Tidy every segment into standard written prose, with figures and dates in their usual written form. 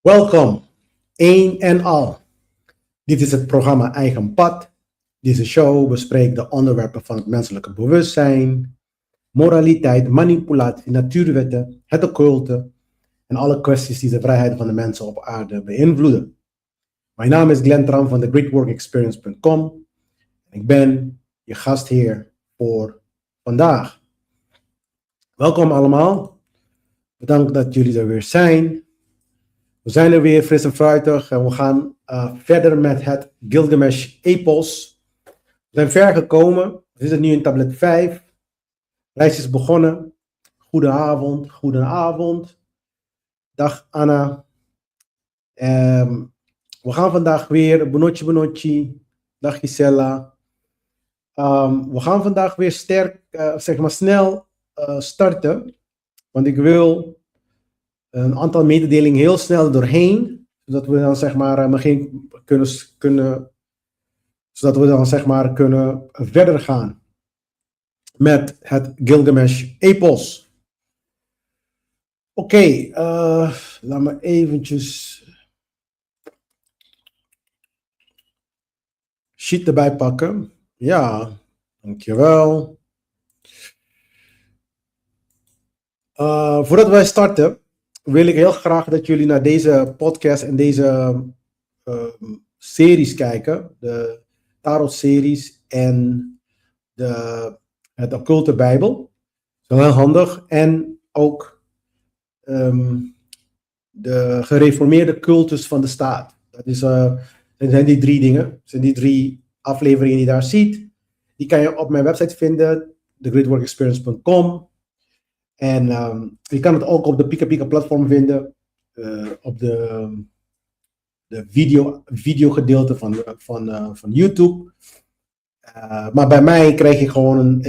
Welkom, één en al. Dit is het programma Eigen Pad. Deze show bespreekt de onderwerpen van het menselijke bewustzijn, moraliteit, manipulatie, natuurwetten, het occulte en alle kwesties die de vrijheid van de mensen op aarde beïnvloeden. Mijn naam is Tramm van thegreatworkexperience.com en ik ben je gastheer voor vandaag. Welkom allemaal. Bedankt dat jullie er weer zijn. We zijn er weer fris en fruitig en we gaan verder met het Gligamesj Epos. We zijn ver gekomen. We zitten nu in tablet 5. De reis is begonnen. Goedenavond. Dag Anna. We gaan vandaag weer, Bonotje. Dag Gisella. We gaan vandaag weer snel starten. Want ik wil een aantal mededelingen heel snel doorheen, zodat we dan kunnen verder gaan met het Gligamesj Epos. Oké, laat me eventjes sheet erbij pakken. Ja, dankjewel. Voordat wij starten, wil ik heel graag dat jullie naar deze podcast en deze series kijken. De tarot-series en het occulte Bijbel. Dat is heel handig. En ook de gereformeerde cultus van de staat. Dat zijn die 3 dingen. Dat zijn die 3 afleveringen die je daar ziet. Die kan je op mijn website vinden, thegreatworkexperience.com. En je kan het ook op de Pika platform vinden, op de video gedeelte van YouTube. Maar bij mij krijg je gewoon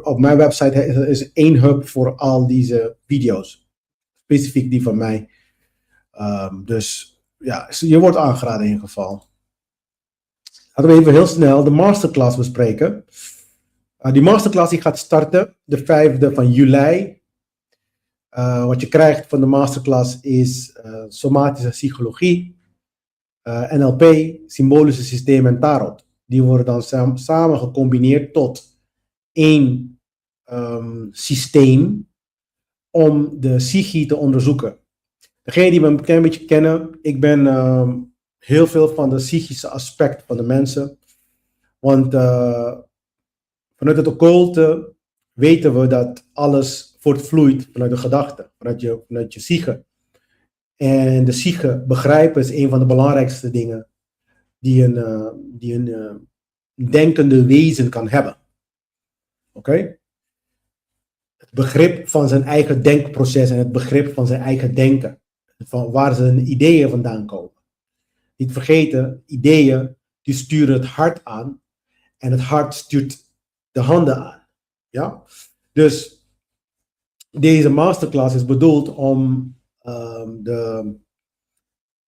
op mijn website is 1 hub voor al deze video's. Specifiek die van mij. Dus ja, je wordt aangeraden in ieder geval. Laten we even heel snel de masterclass bespreken. Die masterclass die gaat starten de 5e van juli. Wat je krijgt van de masterclass is somatische psychologie, NLP, symbolische systemen en tarot. Die worden dan samen gecombineerd tot 1 systeem om de psyche te onderzoeken. Degenen die me een klein beetje kennen, ik ben heel veel van de psychische aspect van de mensen. Want vanuit het occulte weten we dat alles voortvloeit vanuit de gedachte, vanuit je psyche. En de psyche begrijpen is een van de belangrijkste dingen die een denkende wezen kan hebben. Oké? Het begrip van zijn eigen denkproces en het begrip van zijn eigen denken. Van waar zijn ideeën vandaan komen. Niet vergeten, ideeën die sturen het hart aan en het hart stuurt de handen aan. Ja? Dus deze masterclass is bedoeld om de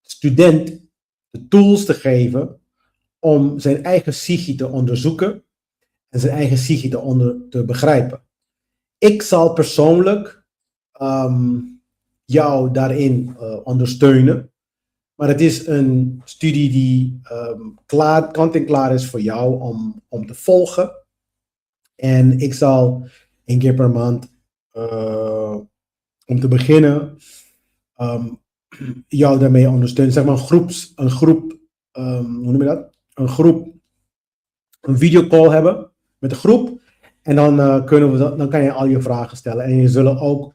student de tools te geven om zijn eigen psyche te onderzoeken en zijn eigen psyche te begrijpen. Ik zal persoonlijk jou daarin ondersteunen, maar het is een studie die kant en klaar is voor jou om te volgen. En ik zal 1 keer per maand om te beginnen jou daarmee ondersteunen. Zeg maar een videocall hebben met een groep. En dan, dan kan je al je vragen stellen. En je zullen ook,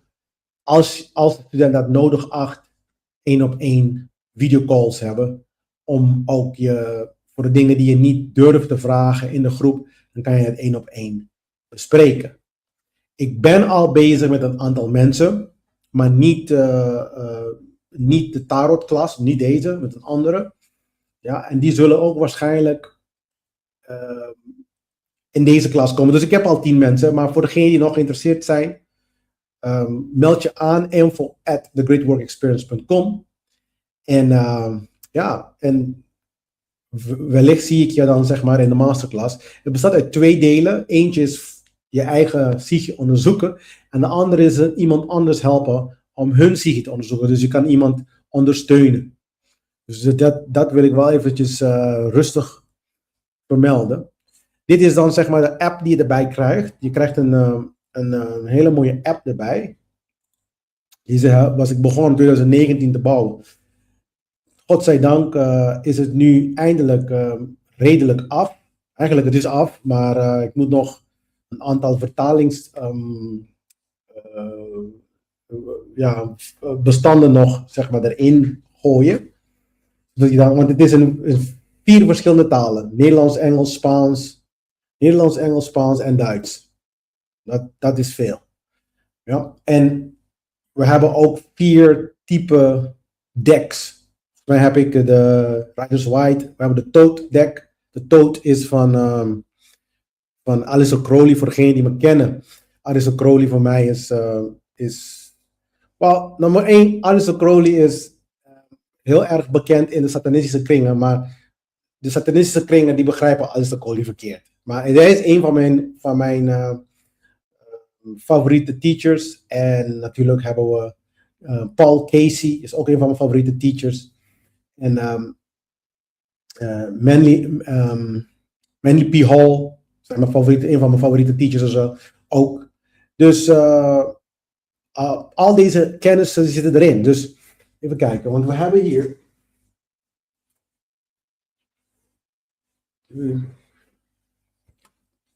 als de student dat nodig acht, 1-op-1 videocalls hebben. Om ook voor de dingen die je niet durft te vragen in de groep, dan kan je het 1-op-1 bespreken. Ik ben al bezig met een aantal mensen, maar niet de tarotklas, niet deze, met een andere. Ja, en die zullen ook waarschijnlijk in deze klas komen. Dus ik heb al 10 mensen, maar voor degenen die nog geïnteresseerd zijn, meld je aan, info@thegreatworkexperience.com. En en wellicht zie ik je dan zeg maar in de masterclass. Het bestaat uit 2 delen. Eentje is je eigen psyche onderzoeken en de andere is iemand anders helpen om hun psyche te onderzoeken. Dus je kan iemand ondersteunen. Dus dat wil ik wel eventjes rustig vermelden. Dit is dan zeg maar de app die je erbij krijgt. Je krijgt een hele mooie app erbij. Deze was ik begonnen in 2019 te bouwen. Godzijdank is het nu eindelijk redelijk af. Eigenlijk het is af, maar ik moet nog een aantal bestanden nog zeg maar erin gooien. Want het is in 4 verschillende talen. Nederlands, Engels, Spaans en Duits. Dat is veel. Ja? En we hebben ook 4 type decks. Dan heb ik de Riders White, we hebben de Toad deck. De Toad is van Alistair Crowley, voor degenen die me kennen. Alistair Crowley voor mij is nummer 1, Alistair Crowley is heel erg bekend in de satanistische kringen, maar de satanistische kringen die begrijpen Alistair Crowley verkeerd. Maar hij is een van mijn favoriete teachers. En natuurlijk hebben we Paul Casey, is ook een van mijn favoriete teachers. En Manly P. Hall, zijn een van mijn favoriete teachers ook. Dus al deze kennissen zitten erin. Dus even kijken, want we hebben hier.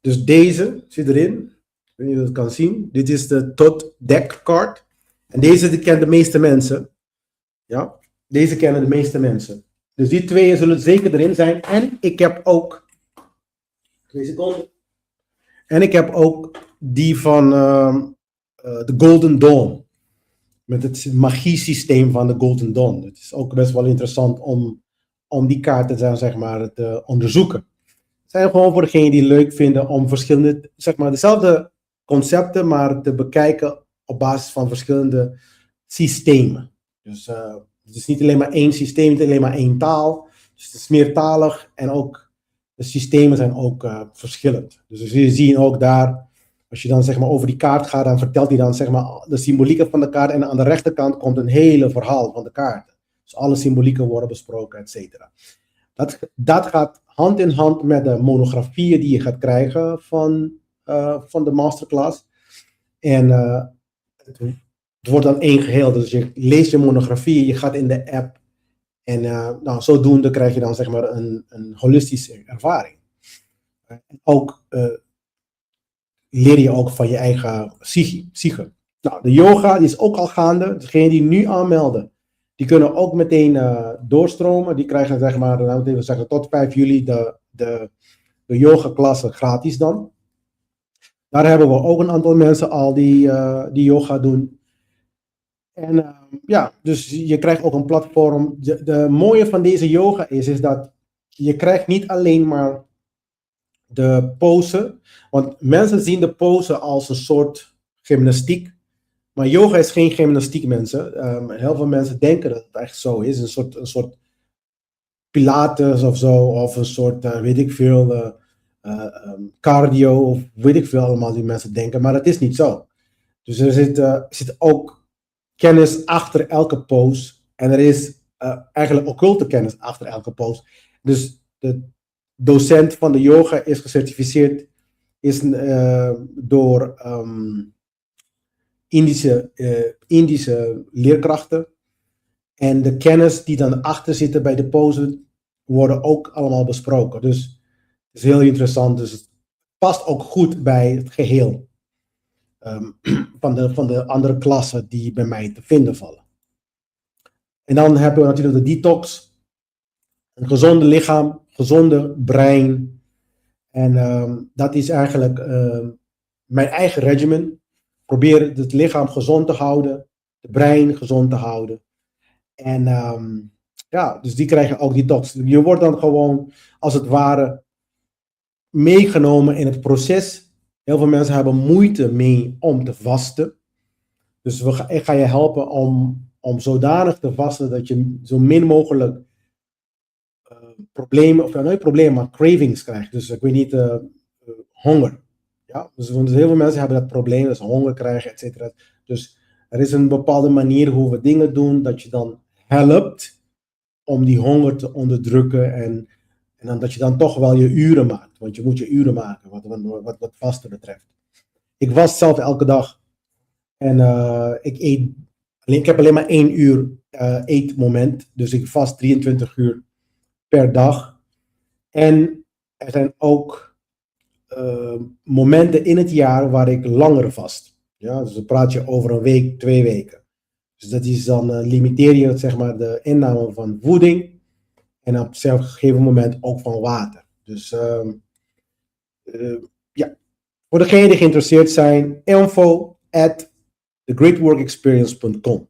Dus deze zit erin. Ik weet niet of je dat kan zien. Dit is de Todd Deck card. En deze kennen de meeste mensen. Ja, deze kennen de meeste mensen. Dus die 2 zullen zeker erin zijn. En ik heb ook. 2 seconden. En ik heb ook die van de Golden Dawn. Met het magiesysteem van de Golden Dawn. Het is ook best wel interessant om die kaarten zeg maar, te onderzoeken. Het zijn gewoon voor degenen die het leuk vinden om verschillende, zeg maar, dezelfde concepten, maar te bekijken op basis van verschillende systemen. Dus het is niet alleen maar één systeem, niet alleen maar één taal. Dus het is meertalig en ook de systemen zijn ook verschillend. Dus je ziet ook daar, als je dan zeg maar over die kaart gaat, dan vertelt hij dan zeg maar de symbolieken van de kaart en aan de rechterkant komt een hele verhaal van de kaarten. Dus alle symbolieken worden besproken, et cetera. Dat gaat hand in hand met de monografieën die je gaat krijgen van de masterclass. En het wordt dan één geheel. Dus je leest je monografie, je gaat in de app. En zodoende krijg je dan zeg maar een holistische ervaring. Ook leer je ook van je eigen psyche. Nou, de yoga die is ook al gaande. Degenen die nu aanmelden, die kunnen ook meteen doorstromen. Die krijgen zeg maar, laten we even zeggen, tot 5 juli de yoga klasse gratis dan. Daar hebben we ook een aantal mensen al die yoga doen. En dus je krijgt ook een platform. De mooie van deze yoga is dat je krijgt niet alleen maar de pose. Want mensen zien de pose als een soort gymnastiek. Maar yoga is geen gymnastiek, mensen. Heel veel mensen denken dat het echt zo is. Een soort pilates of zo. Of een soort, weet ik veel, cardio. Of weet ik veel allemaal die mensen denken. Maar dat is niet zo. Dus er zit ook kennis achter elke pose. En er is eigenlijk occulte kennis achter elke pose. Dus de docent van de yoga is gecertificeerd door Indische leerkrachten. En de kennis die dan achter zitten bij de pose worden ook allemaal besproken. Dus het is heel interessant. Dus het past ook goed bij het geheel van de andere klassen die bij mij te vinden vallen. En dan hebben we natuurlijk de detox. Een gezonde lichaam, gezonde brein. En dat is eigenlijk mijn eigen regimen. Probeer het lichaam gezond te houden, de brein gezond te houden. En dus die krijgen ook detox. Je wordt dan gewoon, als het ware, meegenomen in het proces. Heel veel mensen hebben moeite mee om te vasten. Dus ik ga je helpen om zodanig te vasten dat je zo min mogelijk problemen, of nooit problemen, maar cravings krijgt. Dus ik weet niet, honger. Ja? Dus heel veel mensen hebben dat probleem, dat ze honger krijgen, et cetera. Dus er is een bepaalde manier hoe we dingen doen, dat je dan helpt om die honger te onderdrukken en dan dat je dan toch wel je uren maakt. Want je moet je uren maken wat vasten betreft. Ik was zelf elke dag en ik heb alleen maar 1 uur eetmoment. Dus ik vast 23 uur per dag. En er zijn ook momenten in het jaar waar ik langer vast. Ja, dus dan praat je over een week, 2 weken. Dus dat is dan limiteer je zeg maar de inname van voeding en op een gegeven moment ook van water. Dus ja, voor degenen die geïnteresseerd zijn, info@thegreatworkexperience.com.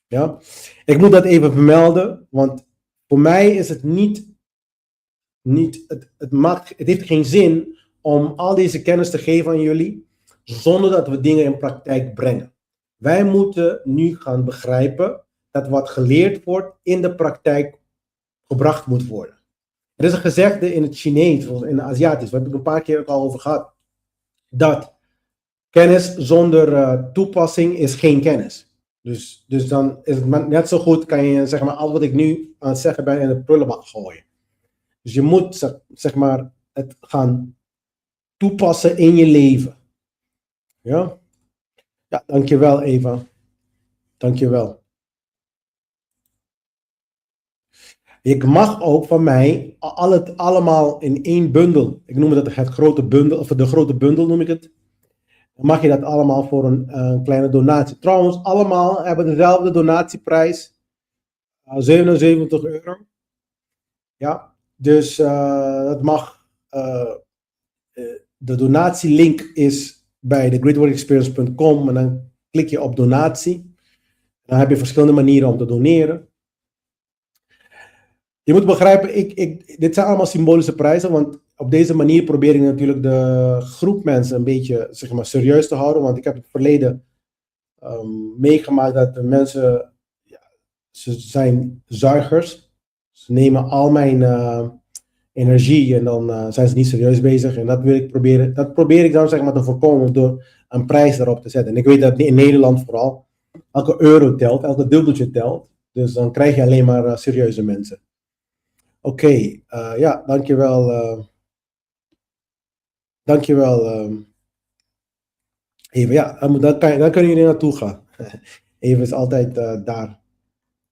Ja, ik moet dat even vermelden, want voor mij is het het heeft geen zin om al deze kennis te geven aan jullie zonder dat we dingen in praktijk brengen. Wij moeten nu gaan begrijpen dat wat geleerd wordt in de praktijk gebracht moet worden. Er is een gezegde in het Chinees of in het Aziatisch, waar heb ik een paar keer ook al over gehad, dat kennis zonder toepassing is geen kennis. Dus dan is het net zo goed, kan je zeg maar al wat ik nu aan het zeggen ben in de prullenbak gooien. Dus je moet zeg maar het gaan toepassen in je leven. Ja? Ja, dankjewel Eva. Dankjewel. Je mag ook van mij allemaal in 1 bundel. Ik noem dat het grote bundel, of de grote bundel noem ik het. Dan mag je dat allemaal voor een kleine donatie. Trouwens, allemaal hebben dezelfde donatieprijs. 77 euro. Ja, dus dat mag. De donatielink is bij thegreatworkexperience.com en dan klik je op donatie. Dan heb je verschillende manieren om te doneren. Je moet begrijpen, dit zijn allemaal symbolische prijzen, want op deze manier probeer ik natuurlijk de groep mensen een beetje zeg maar, serieus te houden. Want ik heb in het verleden meegemaakt dat de mensen, ze zijn zuigers. Ze nemen al mijn energie en dan zijn ze niet serieus bezig. En dat probeer ik dan zeg maar te voorkomen door een prijs erop te zetten. En ik weet dat in Nederland vooral, elke euro telt, elke dubbeltje telt. Dus dan krijg je alleen maar serieuze mensen. Oké, ja, dankjewel. Dankjewel. Even, ja, dan kunnen jullie naartoe gaan. Even is altijd daar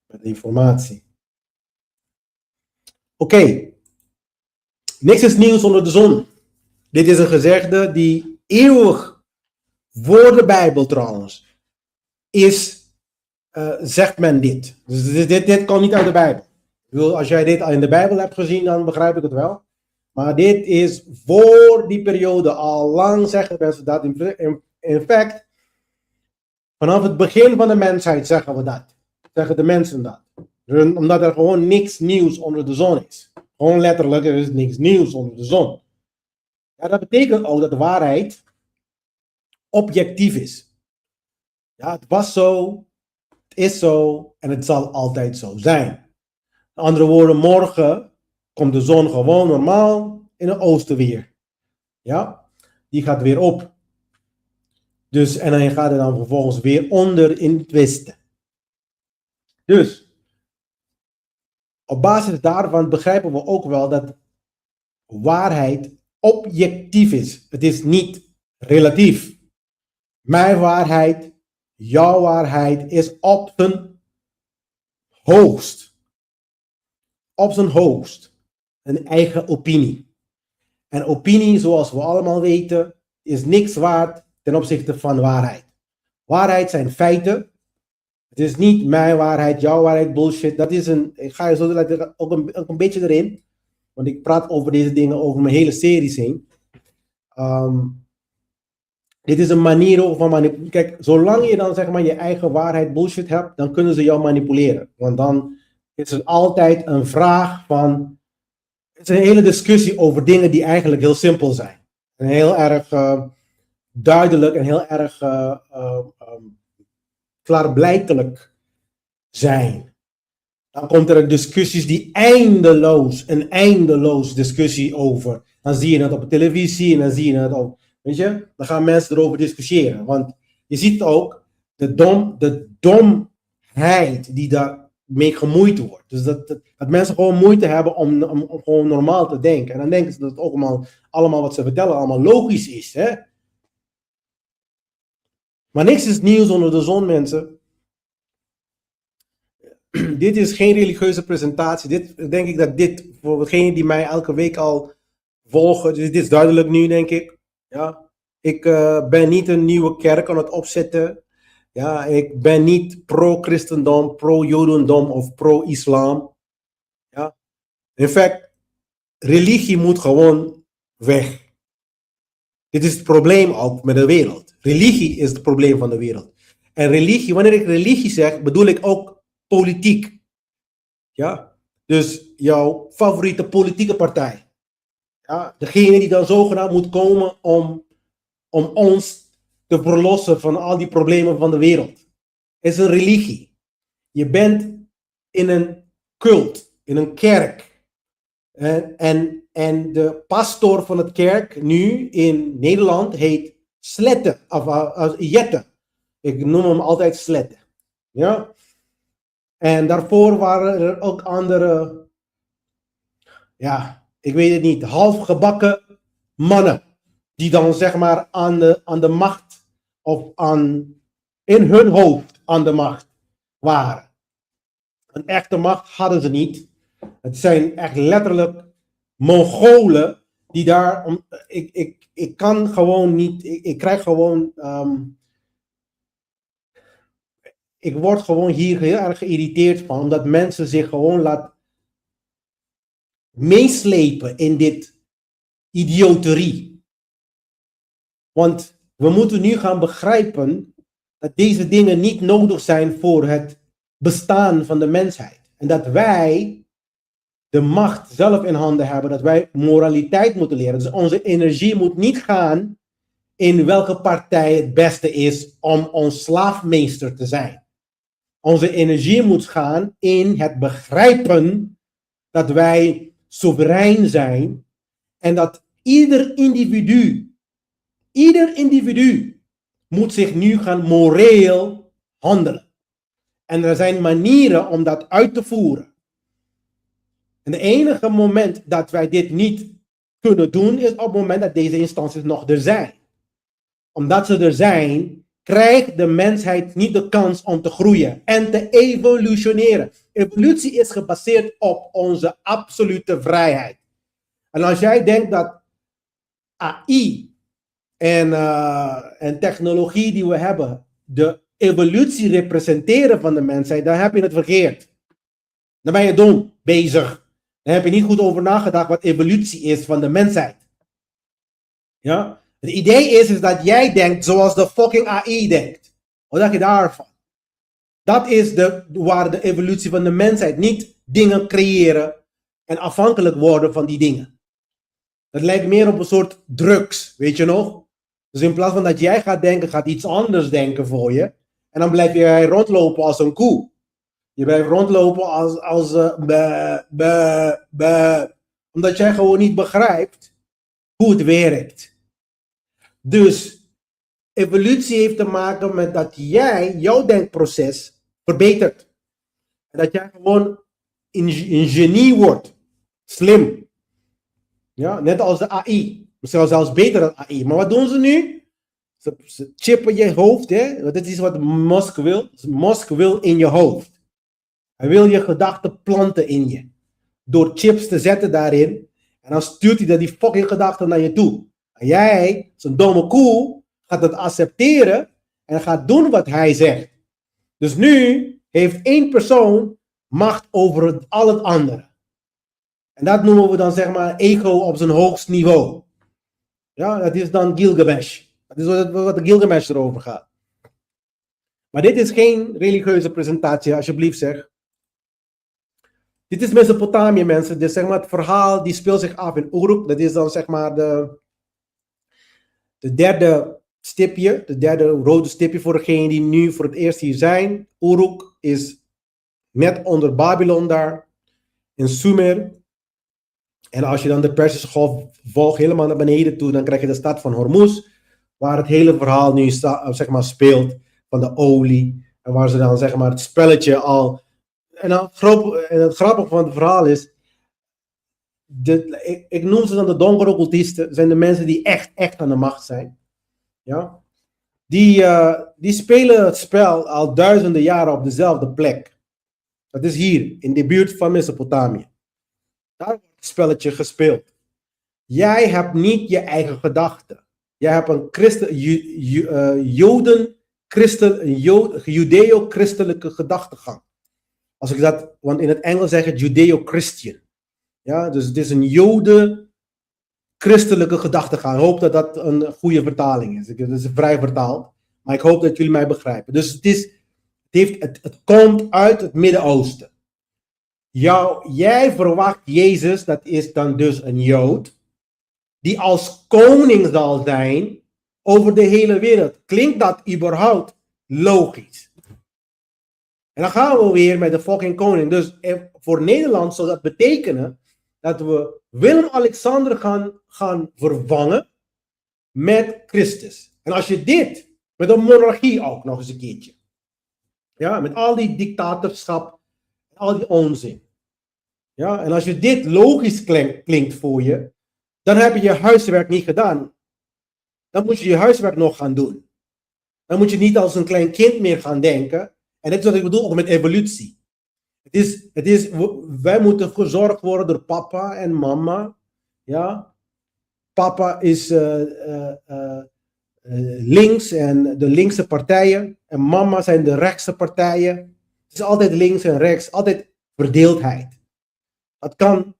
met informatie. Oké. Niks is nieuws onder de zon. Dit is een gezegde die eeuwig voor de Bijbel trouwens is, zegt men dit. Dus dit komt niet uit de Bijbel. Als jij dit al in de Bijbel hebt gezien, dan begrijp ik het wel. Maar dit is voor die periode al lang zeggen mensen dat. In fact, vanaf het begin van de mensheid zeggen we dat. Zeggen de mensen dat. Omdat er gewoon niks nieuws onder de zon is. Gewoon letterlijk, er is niks nieuws onder de zon. Ja, dat betekent ook dat de waarheid objectief is. Ja, het was zo, het is zo en het zal altijd zo zijn. Met andere woorden, morgen komt de zon gewoon normaal in het oosten weer. Ja, die gaat weer op. Dus, en dan gaat het dan vervolgens weer onder in het westen. Dus, op basis daarvan begrijpen we ook wel dat waarheid objectief is. Het is niet relatief. Mijn waarheid, jouw waarheid is op zijn hoogst. Op zijn hoogst. Een eigen opinie. En opinie, zoals we allemaal weten, is niks waard ten opzichte van waarheid. Waarheid zijn feiten. Het is niet mijn waarheid, jouw waarheid, bullshit. Dat is ik ga je zo ook een beetje erin. Want ik praat over deze dingen over mijn hele series heen. Dit is een manier van manipuleren. Kijk, zolang je dan zeg maar je eigen waarheid bullshit hebt, dan kunnen ze jou manipuleren. Want dan is er altijd een vraag van... Het is een hele discussie over dingen die eigenlijk heel simpel zijn. En heel erg duidelijk en heel erg klaarblijkelijk zijn. Dan komt er discussies die eindeloos discussie over. Dan zie je het op de televisie en dan zie je het op, weet je, dan gaan mensen erover discussiëren. Want je ziet ook de domheid mee gemoeid wordt. Dus dat mensen gewoon moeite hebben om gewoon normaal te denken. En dan denken ze dat het ook allemaal wat ze vertellen allemaal logisch is. Hè? Maar niks is nieuws onder de zon, mensen. Dit is geen religieuze presentatie. Dit denk ik dat dit, voor degenen die mij elke week al volgen, dus dit is duidelijk nu, denk ik. Ja? Ik ben niet een nieuwe kerk aan het opzetten. Ja, ik ben niet pro-christendom, pro-jodendom of pro-islam. Ja. In feite, religie moet gewoon weg. Dit is het probleem ook met de wereld. Religie is het probleem van de wereld. En religie, wanneer ik religie zeg, bedoel ik ook politiek. Ja? Dus jouw favoriete politieke partij. Ja? Degene die dan zogenaamd moet komen om ons te verlossen van al die problemen van de wereld. Is een religie. Je bent in een cult, in een kerk. En de pastoor van het kerk nu in Nederland heet Slette, of Jette. Ik noem hem altijd Slette. Ja? En daarvoor waren er ook andere, ja, ik weet het niet, halfgebakken mannen. Die dan zeg maar aan de macht, of in hun hoofd aan de macht waren. Een echte macht hadden ze niet. Het zijn echt letterlijk Mongolen die daar, ik kan gewoon niet, ik krijg gewoon, ik word gewoon hier heel erg geïrriteerd van, omdat mensen zich gewoon laten meeslepen in dit idioterie. Want we moeten nu gaan begrijpen dat deze dingen niet nodig zijn voor het bestaan van de mensheid. En dat wij de macht zelf in handen hebben, dat wij moraliteit moeten leren. Dus onze energie moet niet gaan in welke partij het beste is om ons slaafmeester te zijn. Onze energie moet gaan in het begrijpen dat wij soeverein zijn en dat ieder individu moet zich nu gaan moreel handelen. En er zijn manieren om dat uit te voeren. En het enige moment dat wij dit niet kunnen doen is op het moment dat deze instanties nog er zijn. Omdat ze er zijn, krijgt de mensheid niet de kans om te groeien en te evolutioneren. Evolutie is gebaseerd op onze absolute vrijheid. En als jij denkt dat AI en technologie die we hebben de evolutie representeren van de mensheid, dan heb je het verkeerd. Dan ben je dom bezig. Dan heb je niet goed over nagedacht wat evolutie is van de mensheid. Ja? Het idee is dat jij denkt zoals de fucking AI denkt. Wat dacht je daarvan? Dat is waar de evolutie van de mensheid, niet dingen creëren en afhankelijk worden van die dingen. Dat lijkt meer op een soort drugs, weet je nog? Dus in plaats van dat jij gaat denken, gaat iets anders denken voor je. En dan blijf je rondlopen als een koe. Je blijft rondlopen als omdat jij gewoon niet begrijpt hoe het werkt. Dus evolutie heeft te maken met dat jij jouw denkproces verbetert. En dat jij gewoon een genie wordt. Slim. Ja, net als de AI. Misschien zelfs beter dan AI. Maar wat doen ze nu? Ze chippen je hoofd. Hè? Dat is wat Musk wil. Musk wil in je hoofd. Hij wil je gedachten planten in je. Door chips te zetten daarin. En dan stuurt hij die fucking gedachten naar je toe. En jij, zo'n domme koe, gaat het accepteren. En gaat doen wat hij zegt. Dus nu heeft één persoon macht over al het andere. En dat noemen we dan zeg maar ego op zijn hoogst niveau. Ja, dat is dan Gligamesj. Dat is wat de Gligamesj erover gaat. Maar dit is geen religieuze presentatie, alsjeblieft zeg. Dit is Mesopotamië, mensen. Dus zeg maar het verhaal die speelt zich af in Uruk. Dat is dan zeg maar de derde stipje, de derde rode stipje voor degenen die nu voor het eerst hier zijn. Uruk is net onder Babylon daar, in Sumer. En als je dan de Perzische Golf volgt helemaal naar beneden toe, dan krijg je de stad van Hormuz, waar het hele verhaal nu zeg maar speelt van de olie. En waar ze dan zeg maar het spelletje al En het grappige van het verhaal is, ik noem ze dan de donkere occultisten, zijn de mensen die echt aan de macht zijn. Ja? Die spelen het spel al duizenden jaren op dezelfde plek. Dat is hier, in de buurt van Mesopotamië. Daar wordt het spelletje gespeeld. Jij hebt niet je eigen gedachten. Jij hebt een judeo-christelijke gedachtegang. Als ik dat, want in het Engels zeg het judeo-christian. Ja, dus het is een jode-christelijke gedachtegang. Ik hoop dat dat een goede vertaling is. Het is vrij vertaald. Maar ik hoop dat jullie mij begrijpen. Dus het komt uit het Midden-Oosten. Jij verwacht Jezus, dat is dan dus een Jood, die als koning zal zijn over de hele wereld. Klinkt dat überhaupt logisch? En dan gaan we weer met de fucking koning. Dus voor Nederland zou dat betekenen dat we Willem-Alexander gaan vervangen met Christus. En als je dit, met een monarchie ook nog eens een keertje. Ja, met al die dictatorschap, al die onzin. Ja, en als je dit logisch klinkt voor je, dan heb je je huiswerk niet gedaan. Dan moet je je huiswerk nog gaan doen. Dan moet je niet als een klein kind meer gaan denken. En dat is wat ik bedoel ook met evolutie. Wij moeten verzorgd worden door papa en mama. Ja? Papa is links en de linkse partijen. En mama zijn de rechtse partijen. Het is altijd links en rechts. Altijd verdeeldheid. Dat kan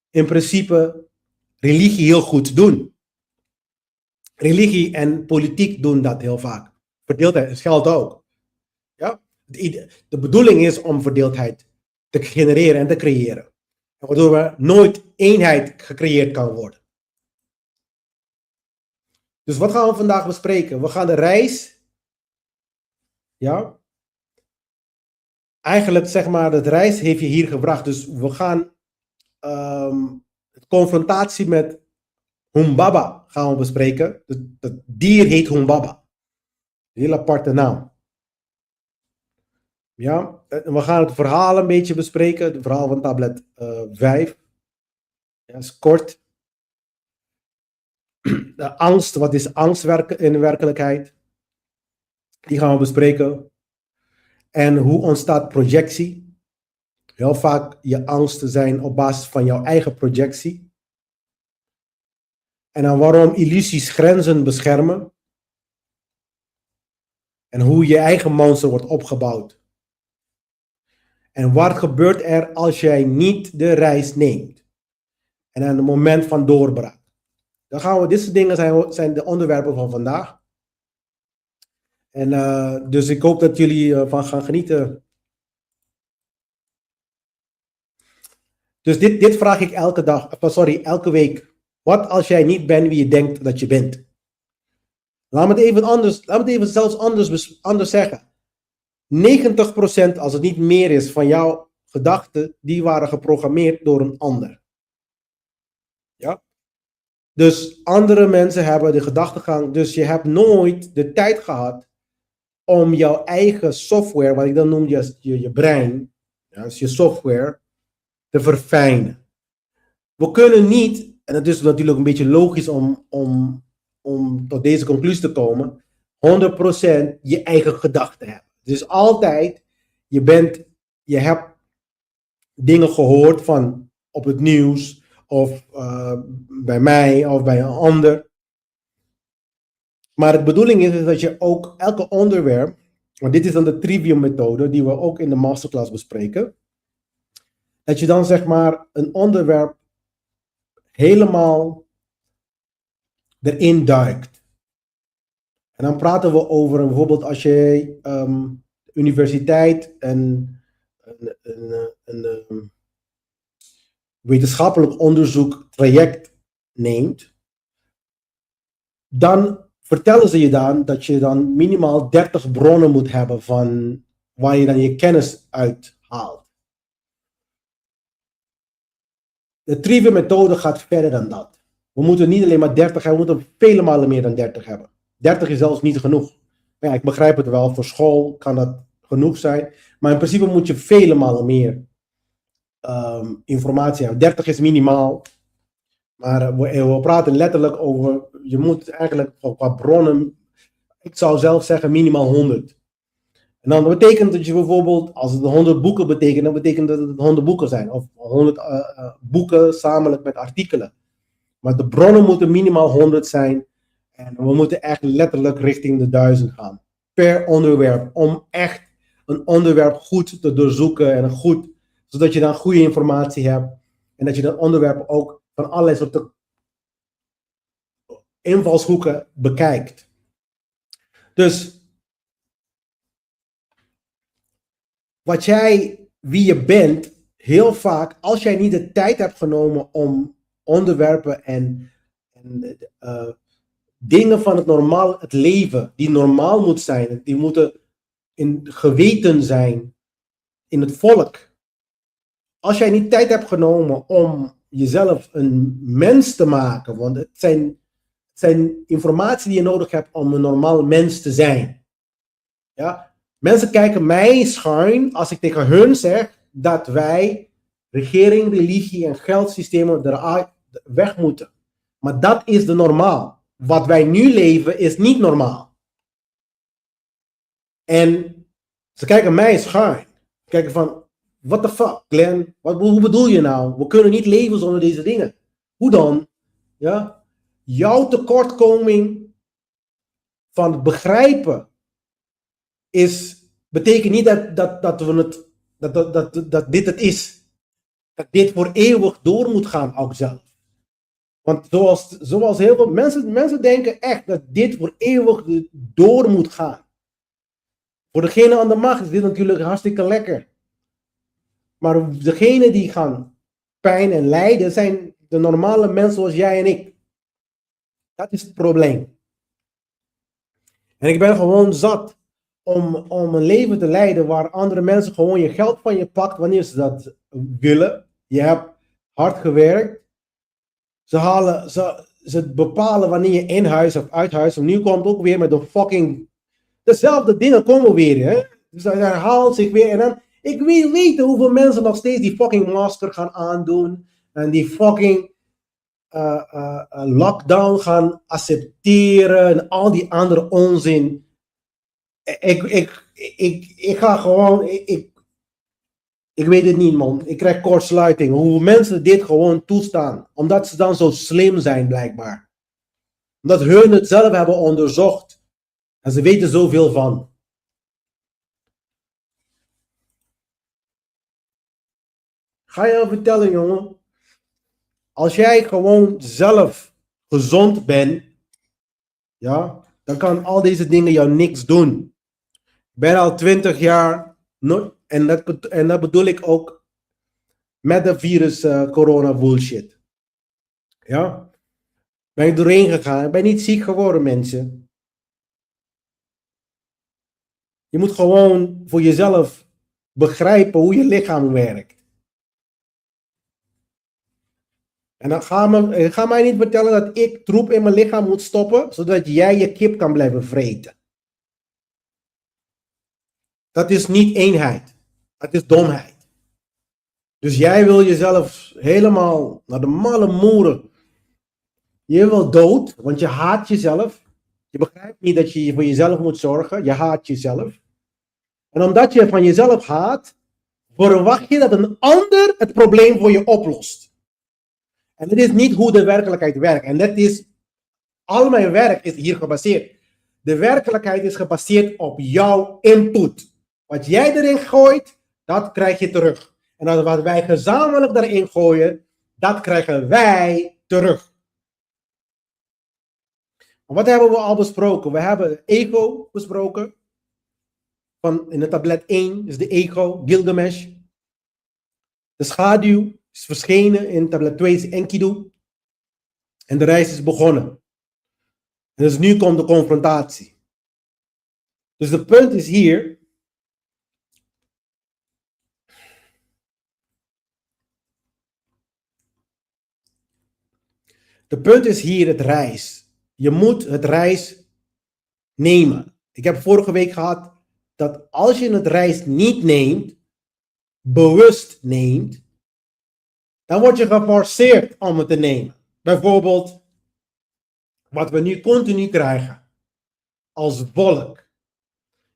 in principe religie heel goed doen. Religie en politiek doen dat heel vaak. Verdeeldheid geldt ook. Ja? De bedoeling is om verdeeldheid te genereren en te creëren. Waardoor er nooit eenheid gecreëerd kan worden. Dus wat gaan we vandaag bespreken? We gaan de reis. Ja. Eigenlijk zeg maar, de reis heeft je hier gebracht. Dus we gaan de confrontatie met Humbaba gaan we bespreken. Dat dier heet Humbaba. Een heel aparte naam. Ja, en we gaan het verhaal een beetje bespreken. Het verhaal van tablet 5. Ja, is kort. De angst, wat is angst in de werkelijkheid? Die gaan we bespreken. En hoe ontstaat projectie? Heel vaak je angsten zijn op basis van jouw eigen projectie. En dan waarom illusies grenzen beschermen. En hoe je eigen monster wordt opgebouwd. En wat gebeurt er als jij niet de reis neemt? En aan het moment van doorbraak. Dan gaan we, dit soort dingen zijn de onderwerpen van vandaag. En dus ik hoop dat jullie van gaan genieten. Dus dit vraag ik elke week. Wat als jij niet bent wie je denkt dat je bent? Laat me het even zelfs anders zeggen. 90% als het niet meer is van jouw gedachten, die waren geprogrammeerd door een ander. Ja? Dus andere mensen hebben de gedachtegang, dus je hebt nooit de tijd gehad om jouw eigen software, wat ik dan noem je brein, ja, dus je software, te verfijnen. We kunnen niet, en het is natuurlijk een beetje logisch om tot deze conclusie te komen, 100% je eigen gedachten hebben. Dus altijd, je hebt dingen gehoord van op het nieuws of bij mij of bij een ander. Maar de bedoeling is dat je ook elke onderwerp, want dit is dan de trivium methode die we ook in de masterclass bespreken, dat je dan zeg maar een onderwerp helemaal erin duikt. En dan praten we over bijvoorbeeld als je universiteit en een wetenschappelijk onderzoek traject neemt, dan vertellen ze je dan dat je dan minimaal 30 bronnen moet hebben van waar je dan je kennis uithaalt. De trivium methode gaat verder dan dat. We moeten niet alleen maar 30 hebben, we moeten vele malen meer dan 30 hebben. 30 is zelfs niet genoeg. Maar ja, ik begrijp het wel, voor school kan dat genoeg zijn. Maar in principe moet je vele malen meer informatie hebben. 30 is minimaal. Maar we praten letterlijk over, je moet eigenlijk qua bronnen, ik zou zelf zeggen minimaal 100. En dan betekent dat je bijvoorbeeld, als het 100 boeken betekent, dan betekent dat het 100 boeken zijn. Of 100 boeken samen met artikelen. Maar de bronnen moeten minimaal 100 zijn. En we moeten echt letterlijk richting de 1000 gaan. Per onderwerp. Om echt een onderwerp goed te doorzoeken. En goed, zodat je dan goede informatie hebt. En dat je dat onderwerp ook van allerlei soorten invalshoeken bekijkt. Dus wie je bent, heel vaak, als jij niet de tijd hebt genomen om onderwerpen en dingen van het leven, die normaal moet zijn, die moeten geweten zijn in het volk. Als jij niet tijd hebt genomen om jezelf een mens te maken, want het zijn informatie die je nodig hebt om een normaal mens te zijn. Ja? Mensen kijken mij schuin als ik tegen hun zeg dat wij regering, religie en geldsystemen eruit weg moeten. Maar dat is de normaal. Wat wij nu leven is niet normaal. En ze kijken mij schuin. Ze kijken van, what the fuck, Glenn? Hoe bedoel je nou? We kunnen niet leven zonder deze dingen. Hoe dan? Ja? Jouw tekortkoming van het begrijpen betekent niet dat dit het is. Dat dit voor eeuwig door moet gaan, ook zelf. Want zoals heel veel mensen denken echt dat dit voor eeuwig door moet gaan. Voor degene aan de macht is dit natuurlijk hartstikke lekker. Maar degenen die gaan pijn en lijden zijn de normale mensen zoals jij en ik. Dat is het probleem. En ik ben gewoon zat om een leven te leiden waar andere mensen gewoon je geld van je pakt wanneer ze dat willen. Je hebt hard gewerkt. Ze bepalen wanneer je in huis of uit huis. En nu komt het ook weer met de fucking... Dezelfde dingen komen weer. Hè? Dus dat herhaalt zich weer. En dan... Ik wil weten hoeveel mensen nog steeds die fucking masker gaan aandoen. En die fucking lockdown gaan accepteren. En al die andere onzin. Ik ga gewoon... Ik weet het niet, man. Ik krijg kortsluiting. Hoe mensen dit gewoon toestaan. Omdat ze dan zo slim zijn, blijkbaar. Omdat hun het zelf hebben onderzocht. En ze weten zoveel van. Ga je vertellen, jongen. Als jij gewoon zelf gezond bent. Ja, dan kan al deze dingen jou niks doen. Ik ben al 20 jaar... En dat bedoel ik ook met de virus corona bullshit. Ja? Ben ik doorheen gegaan. Ik ben niet ziek geworden, mensen. Je moet gewoon voor jezelf begrijpen hoe je lichaam werkt. En dan ga mij niet vertellen dat ik troep in mijn lichaam moet stoppen, zodat jij je kip kan blijven vreten. Dat is niet eenheid. Dat is domheid. Dus jij wil jezelf helemaal naar de malle moeren. Je wil dood, want je haat jezelf. Je begrijpt niet dat je voor jezelf moet zorgen. Je haat jezelf. En omdat je van jezelf haat, verwacht je dat een ander het probleem voor je oplost. En dat is niet hoe de werkelijkheid werkt. En dat is, al mijn werk is hier gebaseerd. De werkelijkheid is gebaseerd op jouw input. Wat jij erin gooit, dat krijg je terug. En wat wij gezamenlijk erin gooien, dat krijgen wij terug. Wat hebben we al besproken? We hebben ego besproken. In de tablet 1 is de ego, Gligamesj. De schaduw is verschenen. In tablet 2 is Enkidu. En de reis is begonnen. En dus nu komt de confrontatie. Dus de punt is hier. De punt is hier het reis. Je moet het reis nemen. Ik heb vorige week gehad dat als je het reis niet neemt, bewust neemt, dan word je geforceerd om het te nemen. Bijvoorbeeld, wat we nu continu krijgen als volk,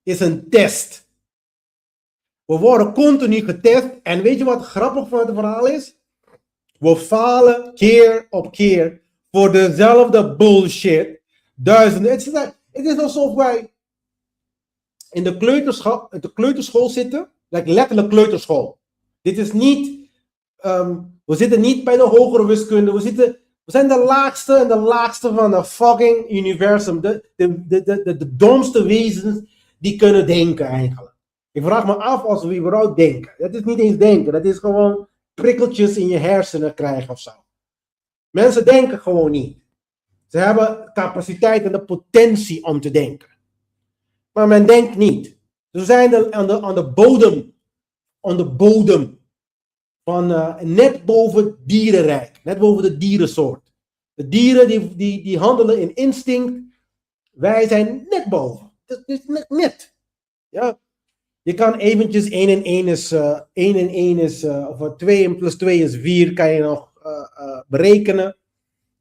is een test. We worden continu getest en weet je wat grappig van het verhaal is? We falen keer op keer voor dezelfde bullshit. Duizenden. Het is alsof wij in de kleuterschool zitten. Letterlijk kleuterschool. Dit is niet, we zitten niet bij de hogere wiskunde. We zijn de laagste en de laagste van het fucking universum. De domste wezens die kunnen denken eigenlijk. Ik vraag me af als we überhaupt denken. Dat is niet eens denken. Dat is gewoon prikkeltjes in je hersenen krijgen of zo. Mensen denken gewoon niet. Ze hebben capaciteit en de potentie om te denken. Maar men denkt niet. Ze zijn aan de bodem van net boven het dierenrijk. Net boven de dierensoort. De dieren die handelen in instinct. Wij zijn net boven. Het is net. Ja. Je kan eventjes 1 en 1 is, of 2 en plus 2 is 4, kan je nog berekenen.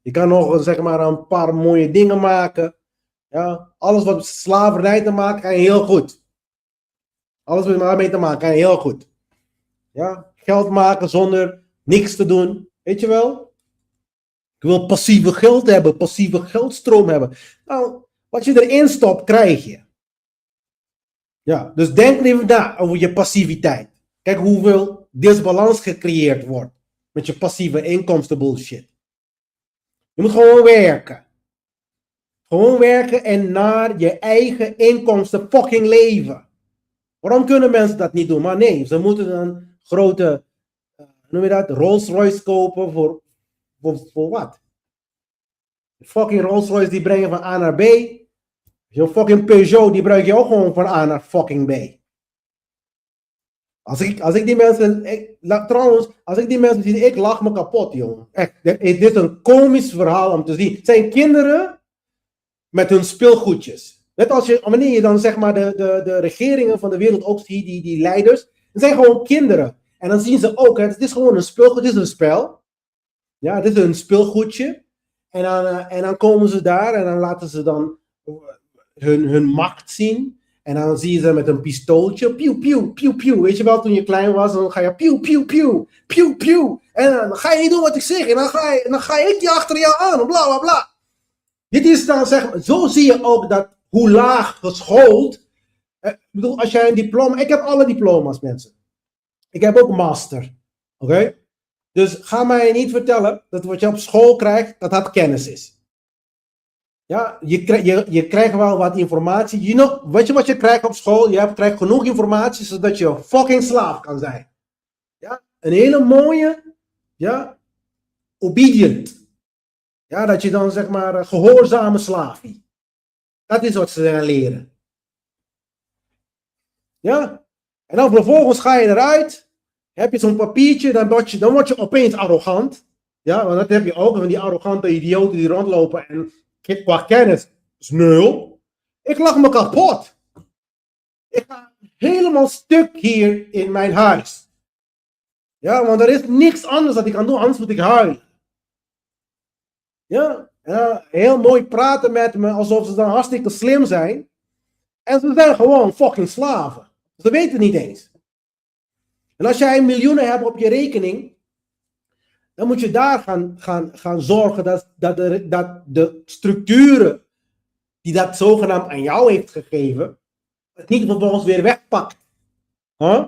Je kan nog zeg maar een paar mooie dingen maken. Ja, alles wat met slavernij te maken, kan je heel goed. Alles wat daarmee te maken, kan je heel goed. Ja, geld maken zonder niks te doen. Weet je wel? Ik wil passieve geld hebben, passieve geldstroom hebben. Nou, wat je erin stopt, krijg je. Ja, dus denk even na over je passiviteit. Kijk hoeveel disbalans gecreëerd wordt met je passieve inkomsten bullshit. Je moet gewoon werken. Gewoon werken en naar je eigen inkomsten fucking leven. Waarom kunnen mensen dat niet doen? Maar nee, ze moeten een grote, noem je dat, Rolls Royce kopen voor wat? Fucking Rolls Royce die brengen van A naar B. Zo'n fucking Peugeot, die gebruik je ook gewoon van A naar fucking B. Als ik die mensen, trouwens, als ik die mensen zie, ik lach me kapot, jongen. Echt, dit is een komisch verhaal om te zien. Het zijn kinderen met hun speelgoedjes. Net als wanneer je dan zeg maar de regeringen van de wereld ook ziet, die leiders, het zijn gewoon kinderen. En dan zien ze ook, het is gewoon een speelgoed, het is een spel. Ja, het is een speelgoedje. En dan komen ze daar en dan laten ze dan hun macht zien. En dan zie je ze met een pistooltje. Piu, piu, piu, piu. Weet je wel, toen je klein was, dan ga je piu, piu, piu. Piu, piu. En dan ga je niet doen wat ik zeg. En dan ga ik je achter jou aan. Bla, bla, bla. Dit is dan, zeg maar, zo zie je ook dat, hoe laag geschoold. Ik bedoel, als jij een diploma. Ik heb alle diploma's, mensen. Ik heb ook master. Oké? Dus ga mij niet vertellen dat wat je op school krijgt, dat kennis is. Ja, je krijgt wel wat informatie. Weet je wat je krijgt op school? Je krijgt genoeg informatie zodat je een fucking slaaf kan zijn. Ja, een hele mooie, ja, obedient. Ja, dat je dan zeg maar een gehoorzame slaaf bent. Dat is wat ze gaan leren. Ja, en dan vervolgens ga je eruit. Heb je zo'n papiertje, dan word je opeens arrogant. Ja, want dat heb je ook van die arrogante idioten die rondlopen en qua kennis is 0. Ik lach me kapot. Ik ga helemaal stuk hier in mijn huis. Ja, want er is niks anders dat ik kan doen, anders moet ik huilen. Ja, heel mooi praten met me alsof ze dan hartstikke slim zijn. En ze zijn gewoon fucking slaven. Ze weten het niet eens. En als jij miljoenen hebt op je rekening, dan moet je daar gaan zorgen dat de structuren die dat zogenaamd aan jou heeft gegeven, het niet vervolgens weer wegpakt. Huh?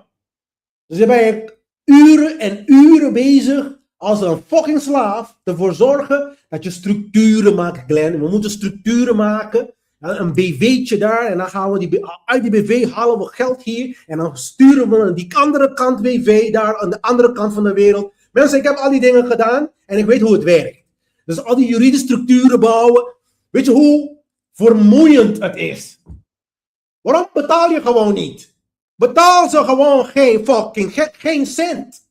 Dus dan ben je uren en uren bezig als een fucking slaaf ervoor zorgen dat je structuren maakt, Glenn. We moeten structuren maken. Een BV'tje daar en dan gaan we uit die BV halen we geld hier en dan sturen we aan die andere kant BV daar aan de andere kant van de wereld. Mensen, ik heb al die dingen gedaan en ik weet hoe het werkt. Dus al die juridische structuren bouwen. Weet je hoe vermoeiend het is? Waarom betaal je gewoon niet? Betaal ze gewoon geen cent.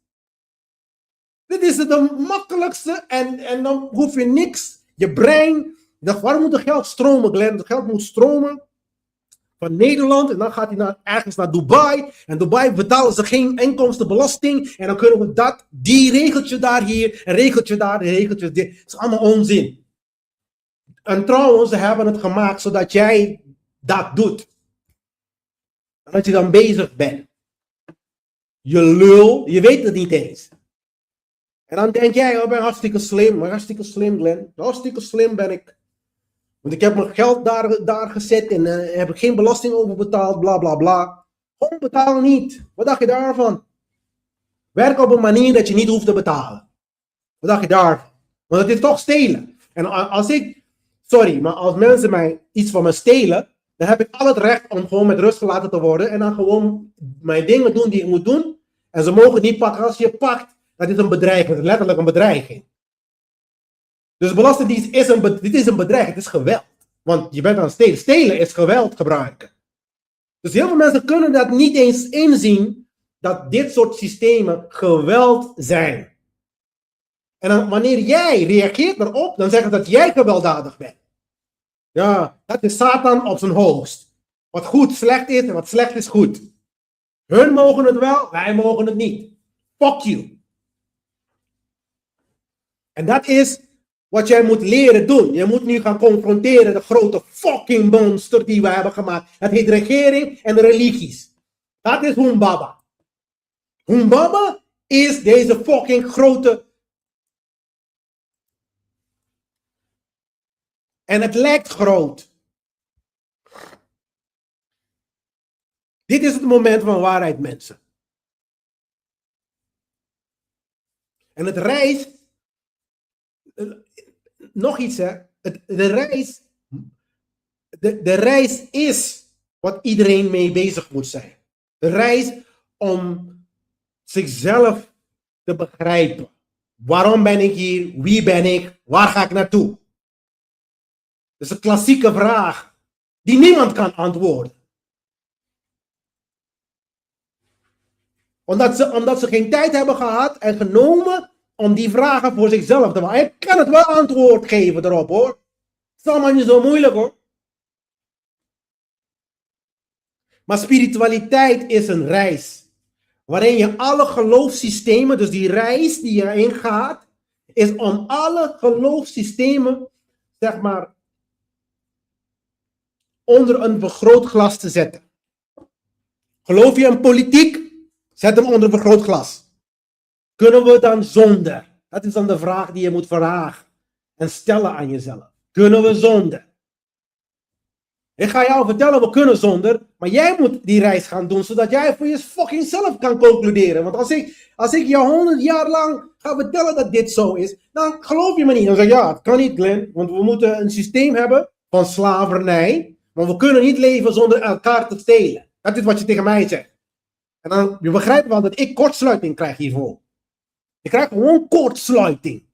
Dit is het makkelijkste en dan hoef je niks. Je brein, waarom moet er geld stromen, Glenn? Het geld moet stromen van Nederland en dan gaat hij ergens naar Dubai. En Dubai betalen ze geen inkomstenbelasting. En dan kunnen we die regeltje daar hier, en regeltje daar, en regeltje dit. Het is allemaal onzin. En trouwens, ze hebben het gemaakt zodat jij dat doet. En dat je dan bezig bent. Je lul, je weet het niet eens. En dan denk jij, ik ben hartstikke slim. Maar hartstikke slim, Glenn. Hartstikke slim ben ik. Want ik heb mijn geld daar gezet en heb ik geen belasting over betaald, bla bla bla. Gewoon betalen niet. Wat dacht je daarvan? Werk op een manier dat je niet hoeft te betalen. Wat dacht je daarvan? Want het is toch stelen. En als mensen mij iets van me stelen, dan heb ik al het recht om gewoon met rust gelaten te worden en dan gewoon mijn dingen doen die ik moet doen. En ze mogen het niet pakken. Als je pakt, dat is een bedreiging. Letterlijk een bedreiging. Dus Belastingdienst is een bedreiging. Het is geweld. Want je bent aan het stelen. Stelen is geweld gebruiken. Dus heel veel mensen kunnen dat niet eens inzien dat dit soort systemen geweld zijn. En dan, wanneer jij reageert erop, dan zeggen ze dat jij gewelddadig bent. Ja, dat is Satan op zijn hoogst. Wat goed slecht is en wat slecht is goed. Hun mogen het wel, wij mogen het niet. Fuck you. En dat is wat jij moet leren doen. Je moet nu gaan confronteren de grote fucking monster die we hebben gemaakt. Het heet regering en de religies. Dat is Humbaba. Humbaba is deze fucking grote. En het lijkt groot. Dit is het moment van waarheid, mensen. En het reis. Nog iets, hè. De reis is wat iedereen mee bezig moet zijn. De reis om zichzelf te begrijpen. Waarom ben ik hier? Wie ben ik? Waar ga ik naartoe? Dat is een klassieke vraag die niemand kan antwoorden. Omdat ze geen tijd hebben gehad en genomen om die vragen voor zichzelf te maken. Ik kan het wel antwoord geven erop, hoor. Het is allemaal niet zo moeilijk, hoor. Maar spiritualiteit is een reis. Waarin je alle geloofssystemen, dus die reis die je ingaat, is om alle geloofssystemen, zeg maar, onder een vergrootglas te zetten. Geloof je in politiek? Zet hem onder een vergrootglas. Kunnen we dan zonder? Dat is dan de vraag die je moet vragen en stellen aan jezelf. Kunnen we zonder? Ik ga jou vertellen, we kunnen zonder, maar jij moet die reis gaan doen, zodat jij voor je fucking zelf kan concluderen. Want als ik jou 100 jaar lang ga vertellen dat dit zo is, dan geloof je me niet. Dan zeg je, ja, het kan niet, Glenn, want we moeten een systeem hebben van slavernij, maar we kunnen niet leven zonder elkaar te stelen. Dat is wat je tegen mij zegt. En dan, je begrijpt wel dat ik kortsluiting krijg hiervoor. Ik krijg gewoon kortsluiting.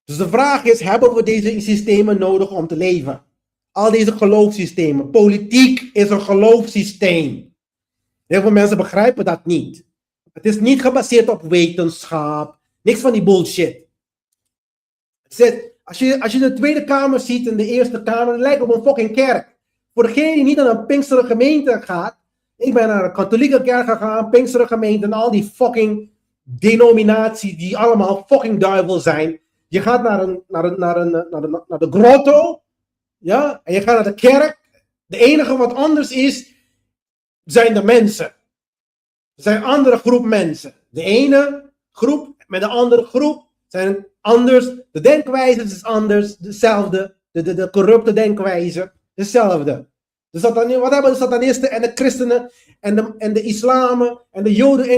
Dus de vraag is, hebben we deze systemen nodig om te leven? Al deze geloofssystemen. Politiek is een geloofssysteem. Heel veel mensen begrijpen dat niet. Het is niet gebaseerd op wetenschap. Niks van die bullshit. Als je de Tweede Kamer ziet en de Eerste Kamer, het lijkt op een fucking kerk. Voor degene die niet naar een Pinksteren gemeente gaat. Ik ben naar een katholieke kerk gegaan, Pinksteren gemeente en al die fucking denominaties die allemaal fucking duivel zijn. Je gaat naar de grotto, ja, en je gaat naar de kerk. De enige wat anders is, zijn de mensen. Er zijn een andere groep mensen. De ene groep met de andere groep zijn anders. De denkwijze is anders, dezelfde. De corrupte denkwijze, dezelfde. Wat hebben de satanisten en de christenen en de islamen en de joden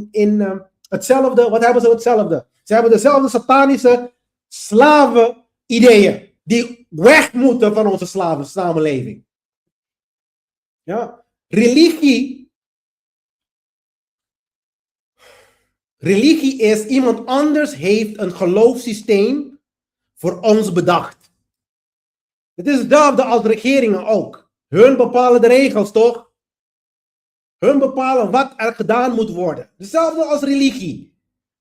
in hetzelfde? Wat hebben ze hetzelfde? Ze hebben dezelfde satanische slaven-ideeën die weg moeten van onze slavensamenleving. Ja, religie is iemand anders heeft een geloofssysteem voor ons bedacht. Het is hetzelfde als regeringen ook. Hun bepalen de regels, toch? Hun bepalen wat er gedaan moet worden. Hetzelfde als religie.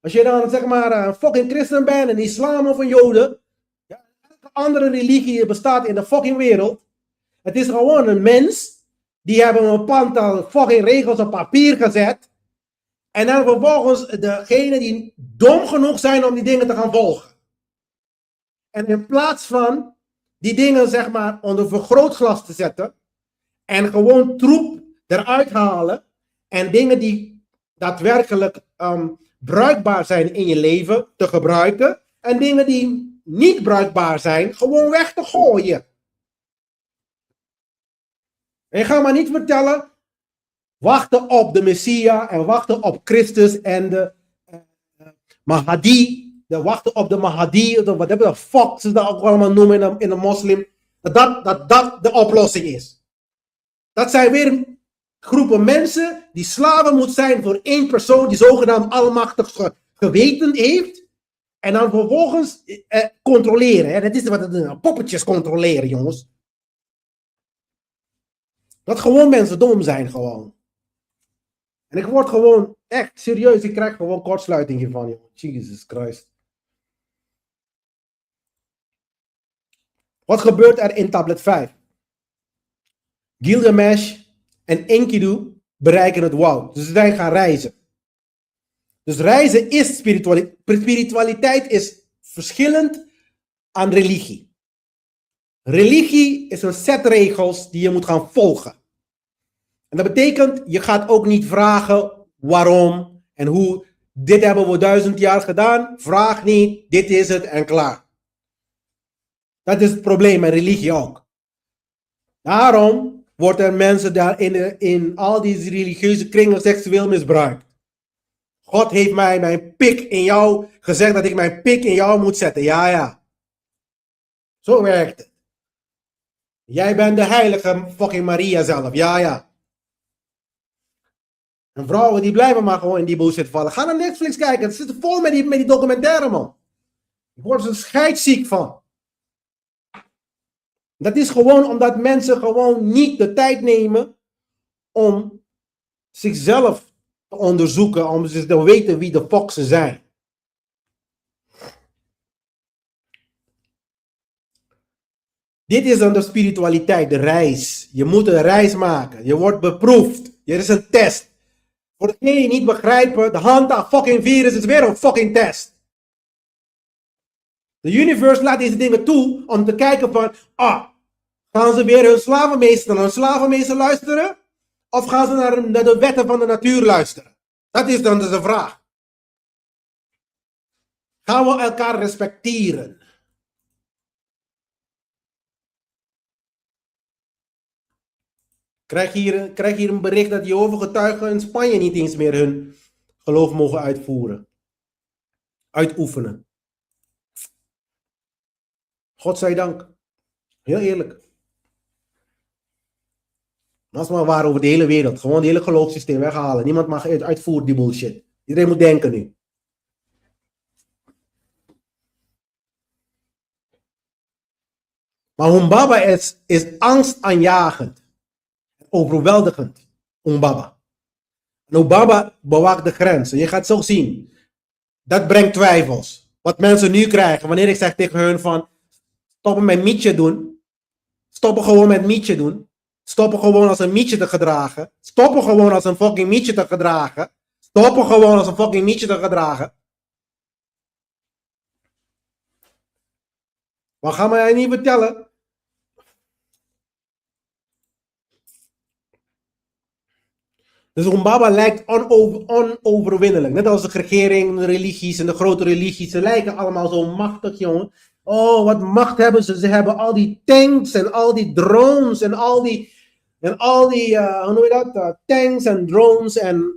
Als je dan zeg maar een fucking christen bent, een islam of een joden. Ja, andere religie bestaat in de fucking wereld. Het is gewoon een mens. Die hebben een bepaald aantal fucking regels op papier gezet. En dan vervolgens degenen die dom genoeg zijn om die dingen te gaan volgen. En in plaats van die dingen zeg maar onder vergrootglas te zetten. En gewoon troep eruit halen. En dingen die daadwerkelijk bruikbaar zijn in je leven te gebruiken. En dingen die niet bruikbaar zijn, gewoon weg te gooien. En ga maar niet vertellen, wachten op de Messia en wachten op Christus en de Mahdi. Wachten op de Mahdi, of wat de fuck ze dat ook allemaal noemen in de moslim. Dat de oplossing is. Dat zijn weer groepen mensen die slaven moeten zijn voor één persoon die zogenaamd almachtig geweten heeft. En dan vervolgens controleren. Hè? Dat is wat het is, poppetjes controleren, jongens. Dat gewoon mensen dom zijn gewoon. En ik word gewoon echt serieus, ik krijg gewoon kortsluiting hiervan, jongen. Jesus Christ. Wat gebeurt er in tablet 5? Gligamesj en Enkidu bereiken het woud. Dus zij gaan reizen. Dus reizen is spiritualiteit. Spiritualiteit is verschillend aan religie. Religie is een set regels die je moet gaan volgen. En dat betekent, je gaat ook niet vragen waarom en hoe. Dit hebben we 1000 jaar gedaan. Vraag niet, dit is het en klaar. Dat is het probleem met religie ook. Daarom worden er mensen daar in al die religieuze kringen seksueel misbruikt. God heeft mij mijn pik in jou gezegd dat ik mijn pik in jou moet zetten. Ja, ja. Zo werkt het. Jij bent de heilige fucking Maria zelf. Ja, ja. En vrouwen die blijven maar gewoon in die bullshit vallen. Ga naar Netflix kijken. Het zit vol met die documentaire, man. Ik word er scheidsziek van. Dat is gewoon omdat mensen gewoon niet de tijd nemen om zichzelf te onderzoeken, om ze te weten wie de fuck ze zijn. Dit is dan de spiritualiteit, de reis. Je moet een reis maken. Je wordt beproefd. Er is een test. Voor degenen die niet begrijpen, de fucking virus is weer een fucking test. De universe laat deze dingen toe om te kijken van, gaan ze weer hun slavenmeester luisteren? Of gaan ze naar de wetten van de natuur luisteren? Dat is dan dus de vraag. Gaan we elkaar respecteren? Krijg hier een bericht dat Jehovah-getuigen in Spanje niet eens meer hun geloof mogen uitoefenen. God zij dank. Heel eerlijk. Dat is maar waar over de hele wereld. Gewoon het hele geloofssysteem weghalen. Niemand mag uitvoeren die bullshit. Iedereen moet denken nu. Maar Humbaba is angstaanjagend. Overweldigend. Humbaba. En Humbaba bewaakt de grenzen. Je gaat zo zien. Dat brengt twijfels. Wat mensen nu krijgen. Wanneer ik zeg tegen hun van. Stoppen met mietje doen. Stoppen gewoon met mietje doen. Stoppen gewoon als een mietje te gedragen. Stoppen gewoon als een fucking mietje te gedragen. Stoppen gewoon als een fucking mietje te gedragen. Maar ga mij niet vertellen. Dus Humbaba lijkt onoverwinnelijk. Net als de regering, de religies en de grote religies. Ze lijken allemaal zo machtig, jongen. Oh, wat macht hebben ze. Ze hebben al die tanks en al die drones en al die hoe noem je dat? Tanks en drones en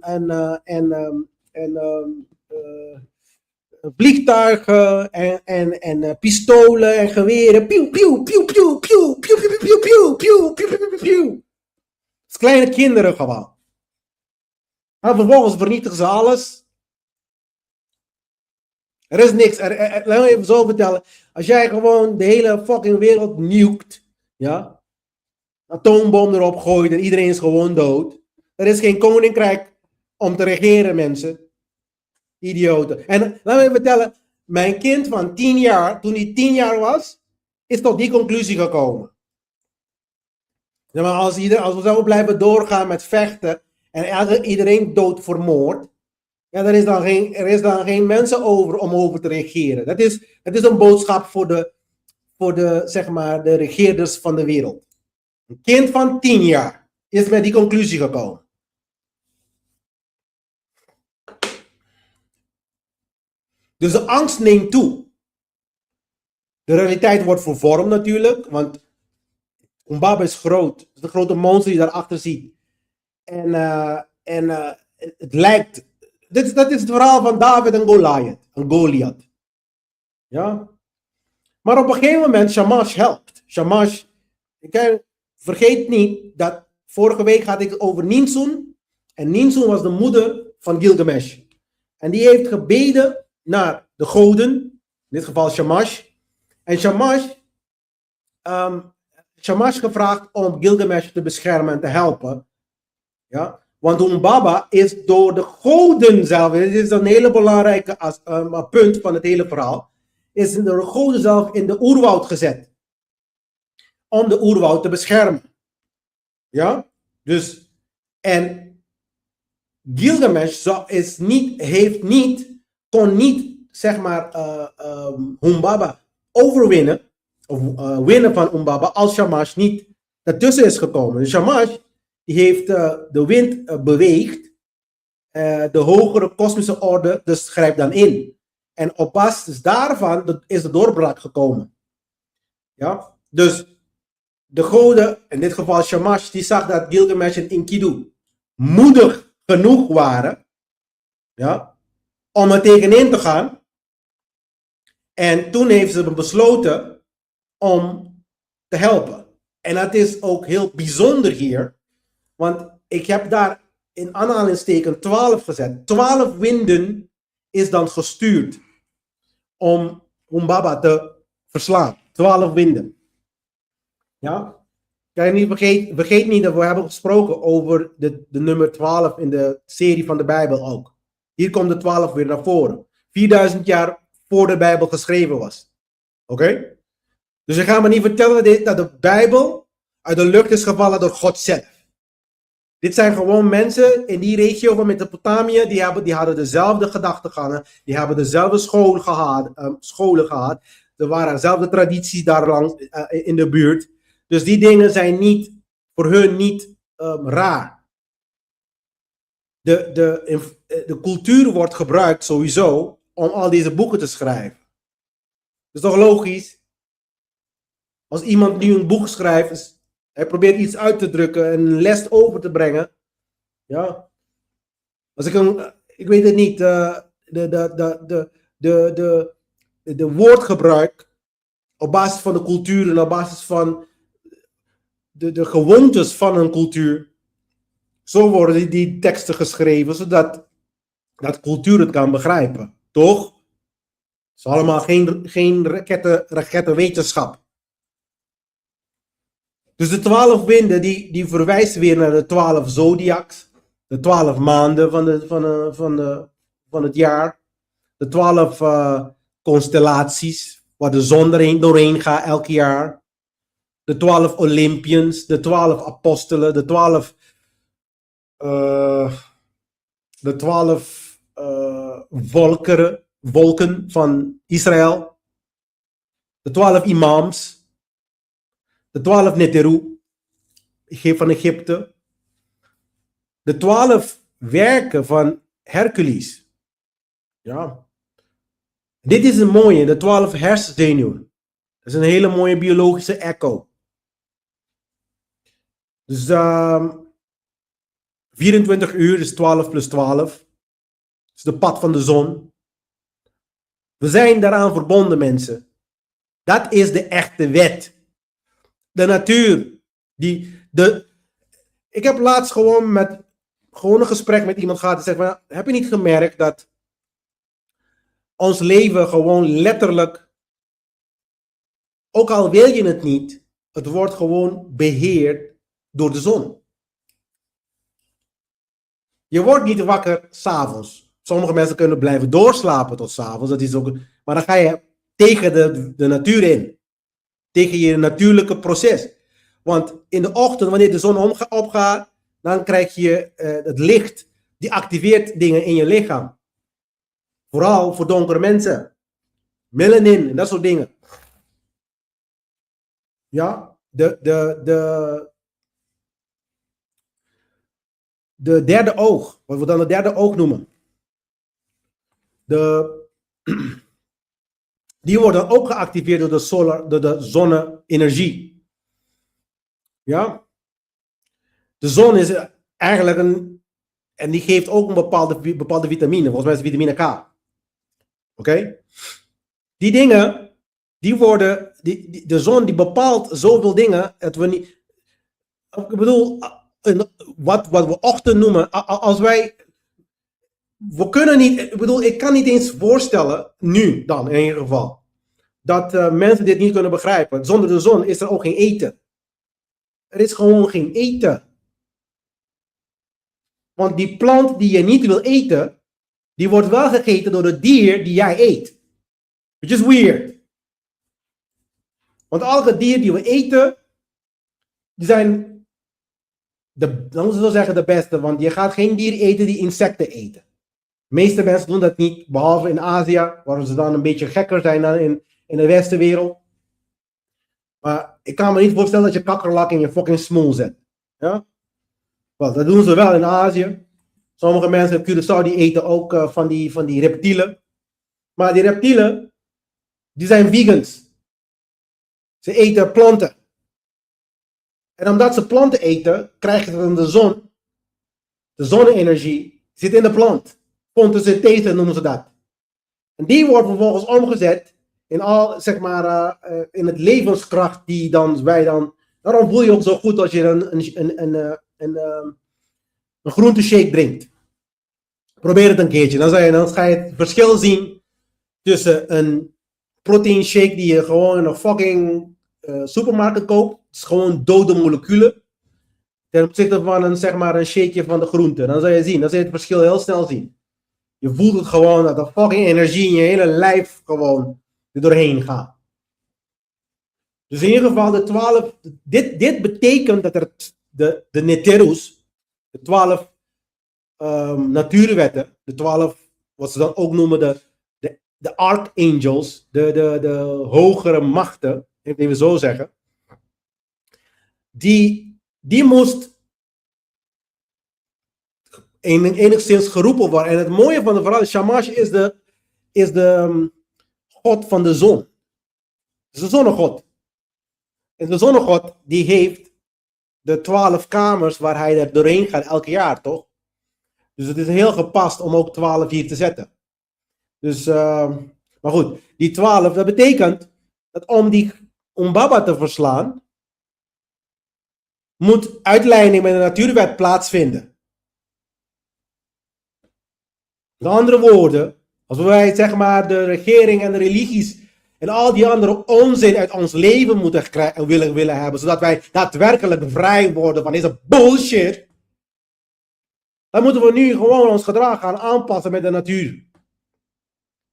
vliegtuigen en pistolen en geweren. Piu, piu, piu, piu, piu, piu, piu, piu, piu, piu, piu, piu, piu. Het is kleine kinderen gewoon. En vervolgens vernietigen ze alles. Er is niks. Laat me even zo vertellen. Als jij gewoon de hele fucking wereld nukt. Ja. Een atoombom erop gooit en iedereen is gewoon dood. Er is geen koninkrijk om te regeren, mensen. Idioten. En laat me even vertellen. Mijn kind van 10 jaar, toen hij 10 jaar was. is tot die conclusie gekomen. Ja, maar als we zo blijven doorgaan met vechten en iedereen dood vermoord, ja, er is dan geen mensen om over te reageren. Dat is een boodschap voor de, zeg maar, de regeerders van de wereld. Een kind van 10 jaar is met die conclusie gekomen. Dus de angst neemt toe. De realiteit wordt vervormd natuurlijk, want Umbaba is groot. Het is de grote monster die je daarachter ziet. En het lijkt... Dat is het verhaal van David en Goliath. Ja? Maar op een gegeven moment, Shamash helpt. Shamash, vergeet niet dat vorige week had ik over Ninsun. En Ninsun was de moeder van Gilgamesh. En die heeft gebeden naar de goden. In dit geval Shamash. En Shamash gevraagd om Gilgamesh te beschermen en te helpen. Ja? Want Umbaba is door de goden zelf, dit is een hele belangrijke punt van het hele verhaal, is door de goden zelf in de oerwoud gezet. Om de oerwoud te beschermen. Ja? Dus, en Gilgamesh kon niet, zeg maar, Umbaba overwinnen, of winnen van Umbaba, als Shamash niet ertussen is gekomen. Dus Shamash, die heeft de wind beweegd, de hogere kosmische orde, dus grijpt dan in. En op basis daarvan is de doorbraak gekomen. Ja? Dus de goden, in dit geval Shamash, die zag dat Gilgamesh en Enkidu moedig genoeg waren, ja, om er tegenin te gaan. En toen heeft ze besloten om te helpen. En dat is ook heel bijzonder hier, want ik heb daar in aanhalingsteken 12 gezet. 12 winden is dan gestuurd om Umbaba te verslaan. 12 winden. Ja? Vergeet niet dat we hebben gesproken over de nummer 12 in de serie van de Bijbel ook. Hier komt de 12 weer naar voren. 4000 jaar voor de Bijbel geschreven was. Oké? Dus je gaat me niet vertellen dat de Bijbel uit de lucht is gevallen door God zelf. Dit zijn gewoon mensen in die regio van Mesopotamië, die hadden dezelfde gedachtegangen, die hebben dezelfde scholen gehad. Er waren dezelfde tradities daar langs in de buurt. Dus die dingen zijn voor hun niet raar. De cultuur wordt gebruikt sowieso om al deze boeken te schrijven. Dat is toch logisch? Als iemand nu een boek schrijft, hij probeert iets uit te drukken en een les over te brengen. Ja. Als ik weet het niet, de woordgebruik op basis van de cultuur en op basis van de gewoontes van een cultuur. Zo worden die teksten geschreven, zodat dat cultuur het kan begrijpen. Toch? Het is allemaal geen raketten wetenschap. Dus de 12 winden, die verwijzen weer naar de 12 zodiacs. De 12 maanden van het jaar. De 12 constellaties, waar de zon doorheen gaat elk jaar. De 12 Olympians, de 12 apostelen, de 12 volken van Israël. De 12 imams. De 12 Neteru van Egypte. De 12 werken van Hercules. Ja. Dit is een mooie, de 12 hersenzenuwen. Dat is een hele mooie biologische echo. Dus 24 uur is 12 plus 12. Dat is de pad van de zon. We zijn daaraan verbonden, mensen. Dat is de echte wet. De natuur. Ik heb laatst gewoon een gesprek met iemand gehad en zei van, heb je niet gemerkt dat ons leven gewoon letterlijk, ook al wil je het niet, het wordt gewoon beheerd door de zon. Je wordt niet wakker 's avonds. Sommige mensen kunnen blijven doorslapen tot 's avonds, maar dan ga je tegen de natuur in. Tegen je natuurlijke proces. Want in de ochtend, wanneer de zon opgaat, dan krijg je het licht, die activeert dingen in je lichaam. Vooral voor donkere mensen. Melanin en dat soort dingen. Ja, de derde oog, wat we dan het derde oog noemen. Die wordt dan ook geactiveerd door de zonne-energie. Ja. De zon is eigenlijk en die geeft ook een bepaalde vitamine. Volgens mij is het vitamine K. Oké? Die dingen, de zon die bepaalt zoveel dingen, dat we niet, ik bedoel, wat we ochtend noemen, als wij, we kunnen niet, ik kan niet eens voorstellen, nu dan in ieder geval, dat mensen dit niet kunnen begrijpen. Zonder de zon is er ook geen eten. Er is gewoon geen eten. Want die plant die je niet wil eten, die wordt wel gegeten door het dier die jij eet. Which is weird. Want elke dier die we eten, die zijn, dan moeten we zo zeggen, de beste. Want je gaat geen dier eten die insecten eten. De meeste mensen doen dat niet, behalve in Azië, waar ze dan een beetje gekker zijn dan in de westenwereld. Maar ik kan me niet voorstellen dat je kakkerlak in je fucking smoel zet. Ja? Wel, dat doen ze wel in Azië. Sommige mensen in Curaçao die eten ook van die reptielen. Maar die reptielen, die zijn vegans. Ze eten planten. En omdat ze planten eten, krijgen ze dan de zon. De zonne-energie zit in de plant. Fotosynthese noemen ze dat. En die wordt vervolgens omgezet in al, zeg maar, in het levenskracht die wij dan. Daarom voel je ook zo goed als je een groenteshake drinkt. Probeer het een keertje. Dan ga je het verschil zien tussen een protein shake die je gewoon in een fucking supermarkt koopt. Het is gewoon dode moleculen. Ten opzichte van een shakeje van de groente. Dan zal je zien. Dan zal je het verschil heel snel zien. Je voelt het gewoon dat de fucking energie in je hele lijf gewoon er doorheen gaat. Dus in ieder geval de 12. Dit betekent dat er de Neterus, de 12 natuurwetten, de 12, wat ze dan ook noemen de archangels, de hogere machten, even we zo zeggen, die moest enigszins geroepen worden. En het mooie van de verhaal, Shamash is de god van de zon. Het is de zonnegod. En de zonnegod die heeft de 12 kamers waar hij er doorheen gaat elke jaar, toch? Dus het is heel gepast om ook 12 hier te zetten. Dus, maar goed, die 12, dat betekent dat om Baba te verslaan, moet uitleiding met de natuurwet plaatsvinden. Met andere woorden, als wij zeg maar de regering en de religies en al die andere onzin uit ons leven moeten willen hebben, zodat wij daadwerkelijk vrij worden van deze bullshit, dan moeten we nu gewoon ons gedrag gaan aanpassen met de natuur.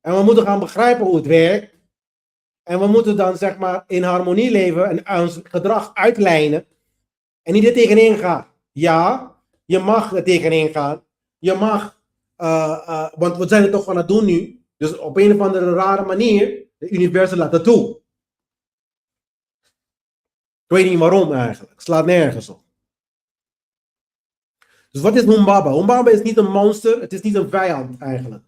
En we moeten gaan begrijpen hoe het werkt. En we moeten dan zeg maar in harmonie leven en ons gedrag uitlijnen. En niet er tegenin gaan. Ja, je mag er tegenin gaan. Je mag, want we zijn het toch aan het doen nu. Dus op een of andere rare manier, de universum laat dat toe. Ik weet niet waarom eigenlijk. Het slaat nergens op. Dus wat is Humbaba? Humbaba is niet een monster. Het is niet een vijand eigenlijk.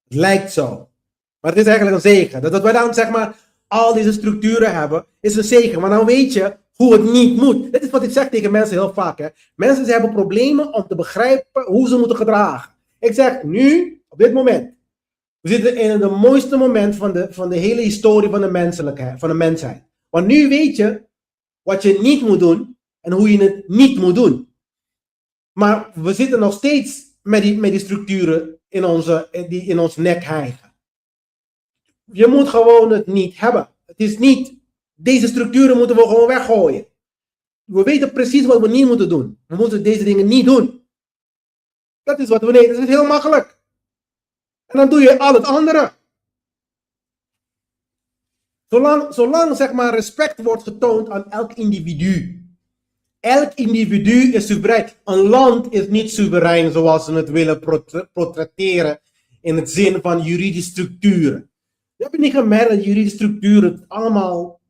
Het lijkt zo. Maar het is eigenlijk een zegen. Dat wij dan zeg maar al deze structuren hebben, is een zegen. Maar dan weet je hoe het niet moet. Dit is wat ik zeg tegen mensen heel vaak. Hè. Mensen hebben problemen om te begrijpen hoe ze moeten gedragen. Ik zeg nu, op dit moment. We zitten in het mooiste moment van de hele historie van de menselijkheid, van de mensheid. Want nu weet je wat je niet moet doen en hoe je het niet moet doen. Maar we zitten nog steeds met die structuren die in ons nek hijgen. Je moet gewoon het niet hebben. Het is niet, deze structuren moeten we gewoon weggooien. We weten precies wat we niet moeten doen. We moeten deze dingen niet doen. Dat is wat we weten. Dat is heel makkelijk. En dan doe je al het andere. Zolang zeg maar respect wordt getoond aan elk individu. Elk individu is soeverein. Een land is niet soeverein zoals ze het willen portretteren in het zin van juridische structuren. Je hebt niet gemerkt dat juridische structuren allemaal,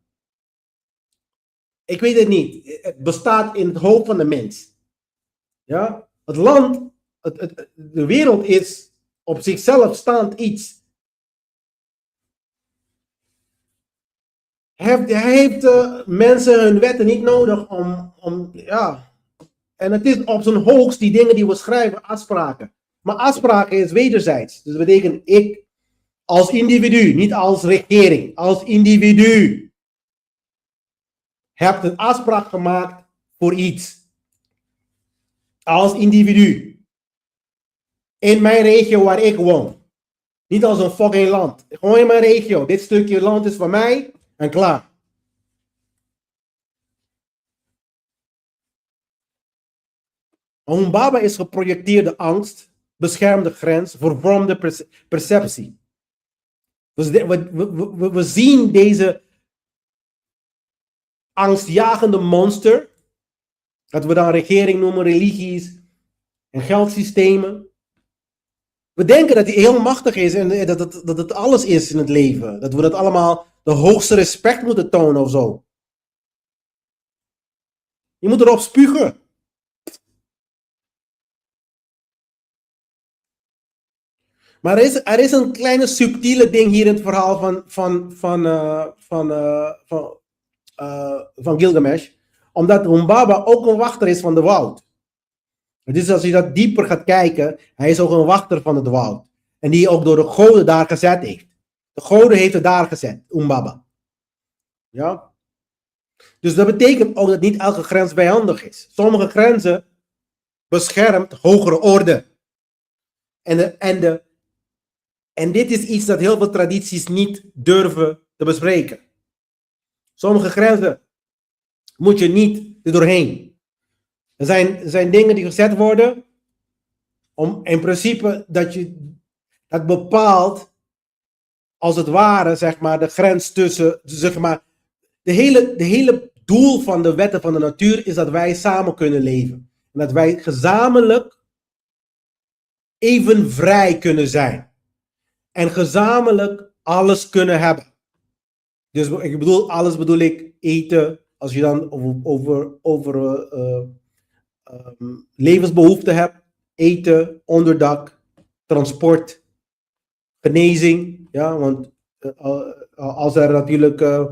ik weet het niet, het bestaat in het hoofd van de mens. Ja? Het land, de wereld is op zichzelf staand iets. Hij heeft mensen hun wetten niet nodig ja. En het is op zijn hoogst die dingen die we schrijven, afspraken. Maar afspraken is wederzijds. Dus dat betekent ik als individu, niet als regering, als individu heb een afspraak gemaakt voor iets. Als individu. In mijn regio waar ik woon. Niet als een fucking land. Gewoon in mijn regio. Dit stukje land is van mij. En klaar. Humbaba is geprojecteerde angst, beschermde grens, vervormde perceptie. We zien deze angstjagende monster, dat we dan regering noemen, religies en geldsystemen. We denken dat hij heel machtig is en dat het alles is in het leven. Dat we dat allemaal de hoogste respect moeten tonen of zo. Je moet erop spugen. Maar er is een kleine subtiele ding hier in het verhaal van Gilgamesh. Omdat Humbaba ook een wachter is van de woud. Dus als je dat dieper gaat kijken, hij is ook een wachter van het woud. En die ook door de goden daar gezet heeft. De goden heeft het daar gezet, Humbaba. Ja? Dus dat betekent ook dat niet elke grens vijandig is. Sommige grenzen beschermt hogere orde. En dit is iets dat heel veel tradities niet durven te bespreken. Sommige grenzen moet je niet er doorheen. Er zijn dingen die gezet worden om in principe dat bepaalt als het ware zeg maar de grens tussen zeg maar de hele doel van de wetten van de natuur is dat wij samen kunnen leven en dat wij gezamenlijk even vrij kunnen zijn en gezamenlijk alles kunnen hebben. Dus ik bedoel alles bedoel ik eten, als je dan over levensbehoeften hebt, eten, onderdak, transport, genezing, ja, want als er natuurlijk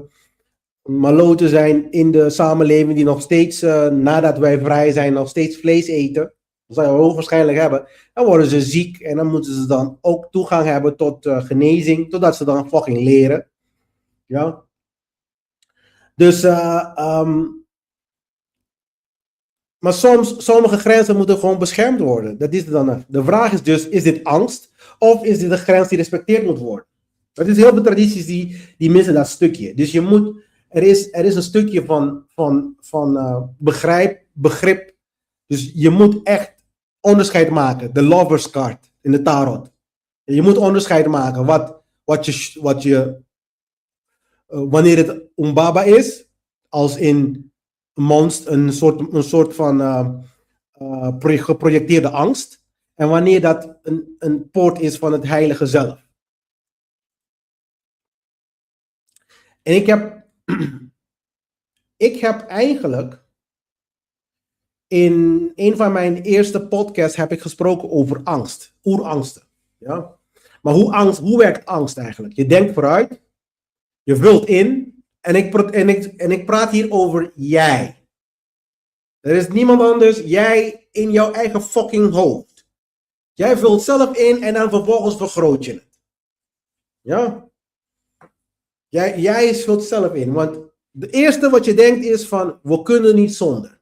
maloten zijn in de samenleving die nog steeds, nadat wij vrij zijn, nog steeds vlees eten, dat zou je hoogwaarschijnlijk hebben, dan worden ze ziek en dan moeten ze dan ook toegang hebben tot genezing, totdat ze dan fucking leren. Ja. Dus, maar sommige grenzen moeten gewoon beschermd worden. Dat is het dan. De vraag is dus, is dit angst of is dit een grens die respecteerd moet worden? Dat is heel veel tradities die missen dat stukje. Dus er is een stukje van begrip. Dus je moet echt onderscheid maken. De lovers card in de tarot. Je moet onderscheid maken wanneer het Humbaba is, als in een soort van geprojecteerde angst, en wanneer dat een poort is van het heilige zelf. En ik heb eigenlijk in een van mijn eerste podcasts heb ik gesproken over angst, oerangsten. Ja? Maar hoe werkt angst eigenlijk? Je denkt vooruit, je vult in, en ik praat hier over jij. Er is niemand anders, jij in jouw eigen fucking hoofd. Jij vult zelf in en dan vervolgens vergroot je het. Ja? Jij vult zelf in, want het eerste wat je denkt is van, we kunnen niet zonder.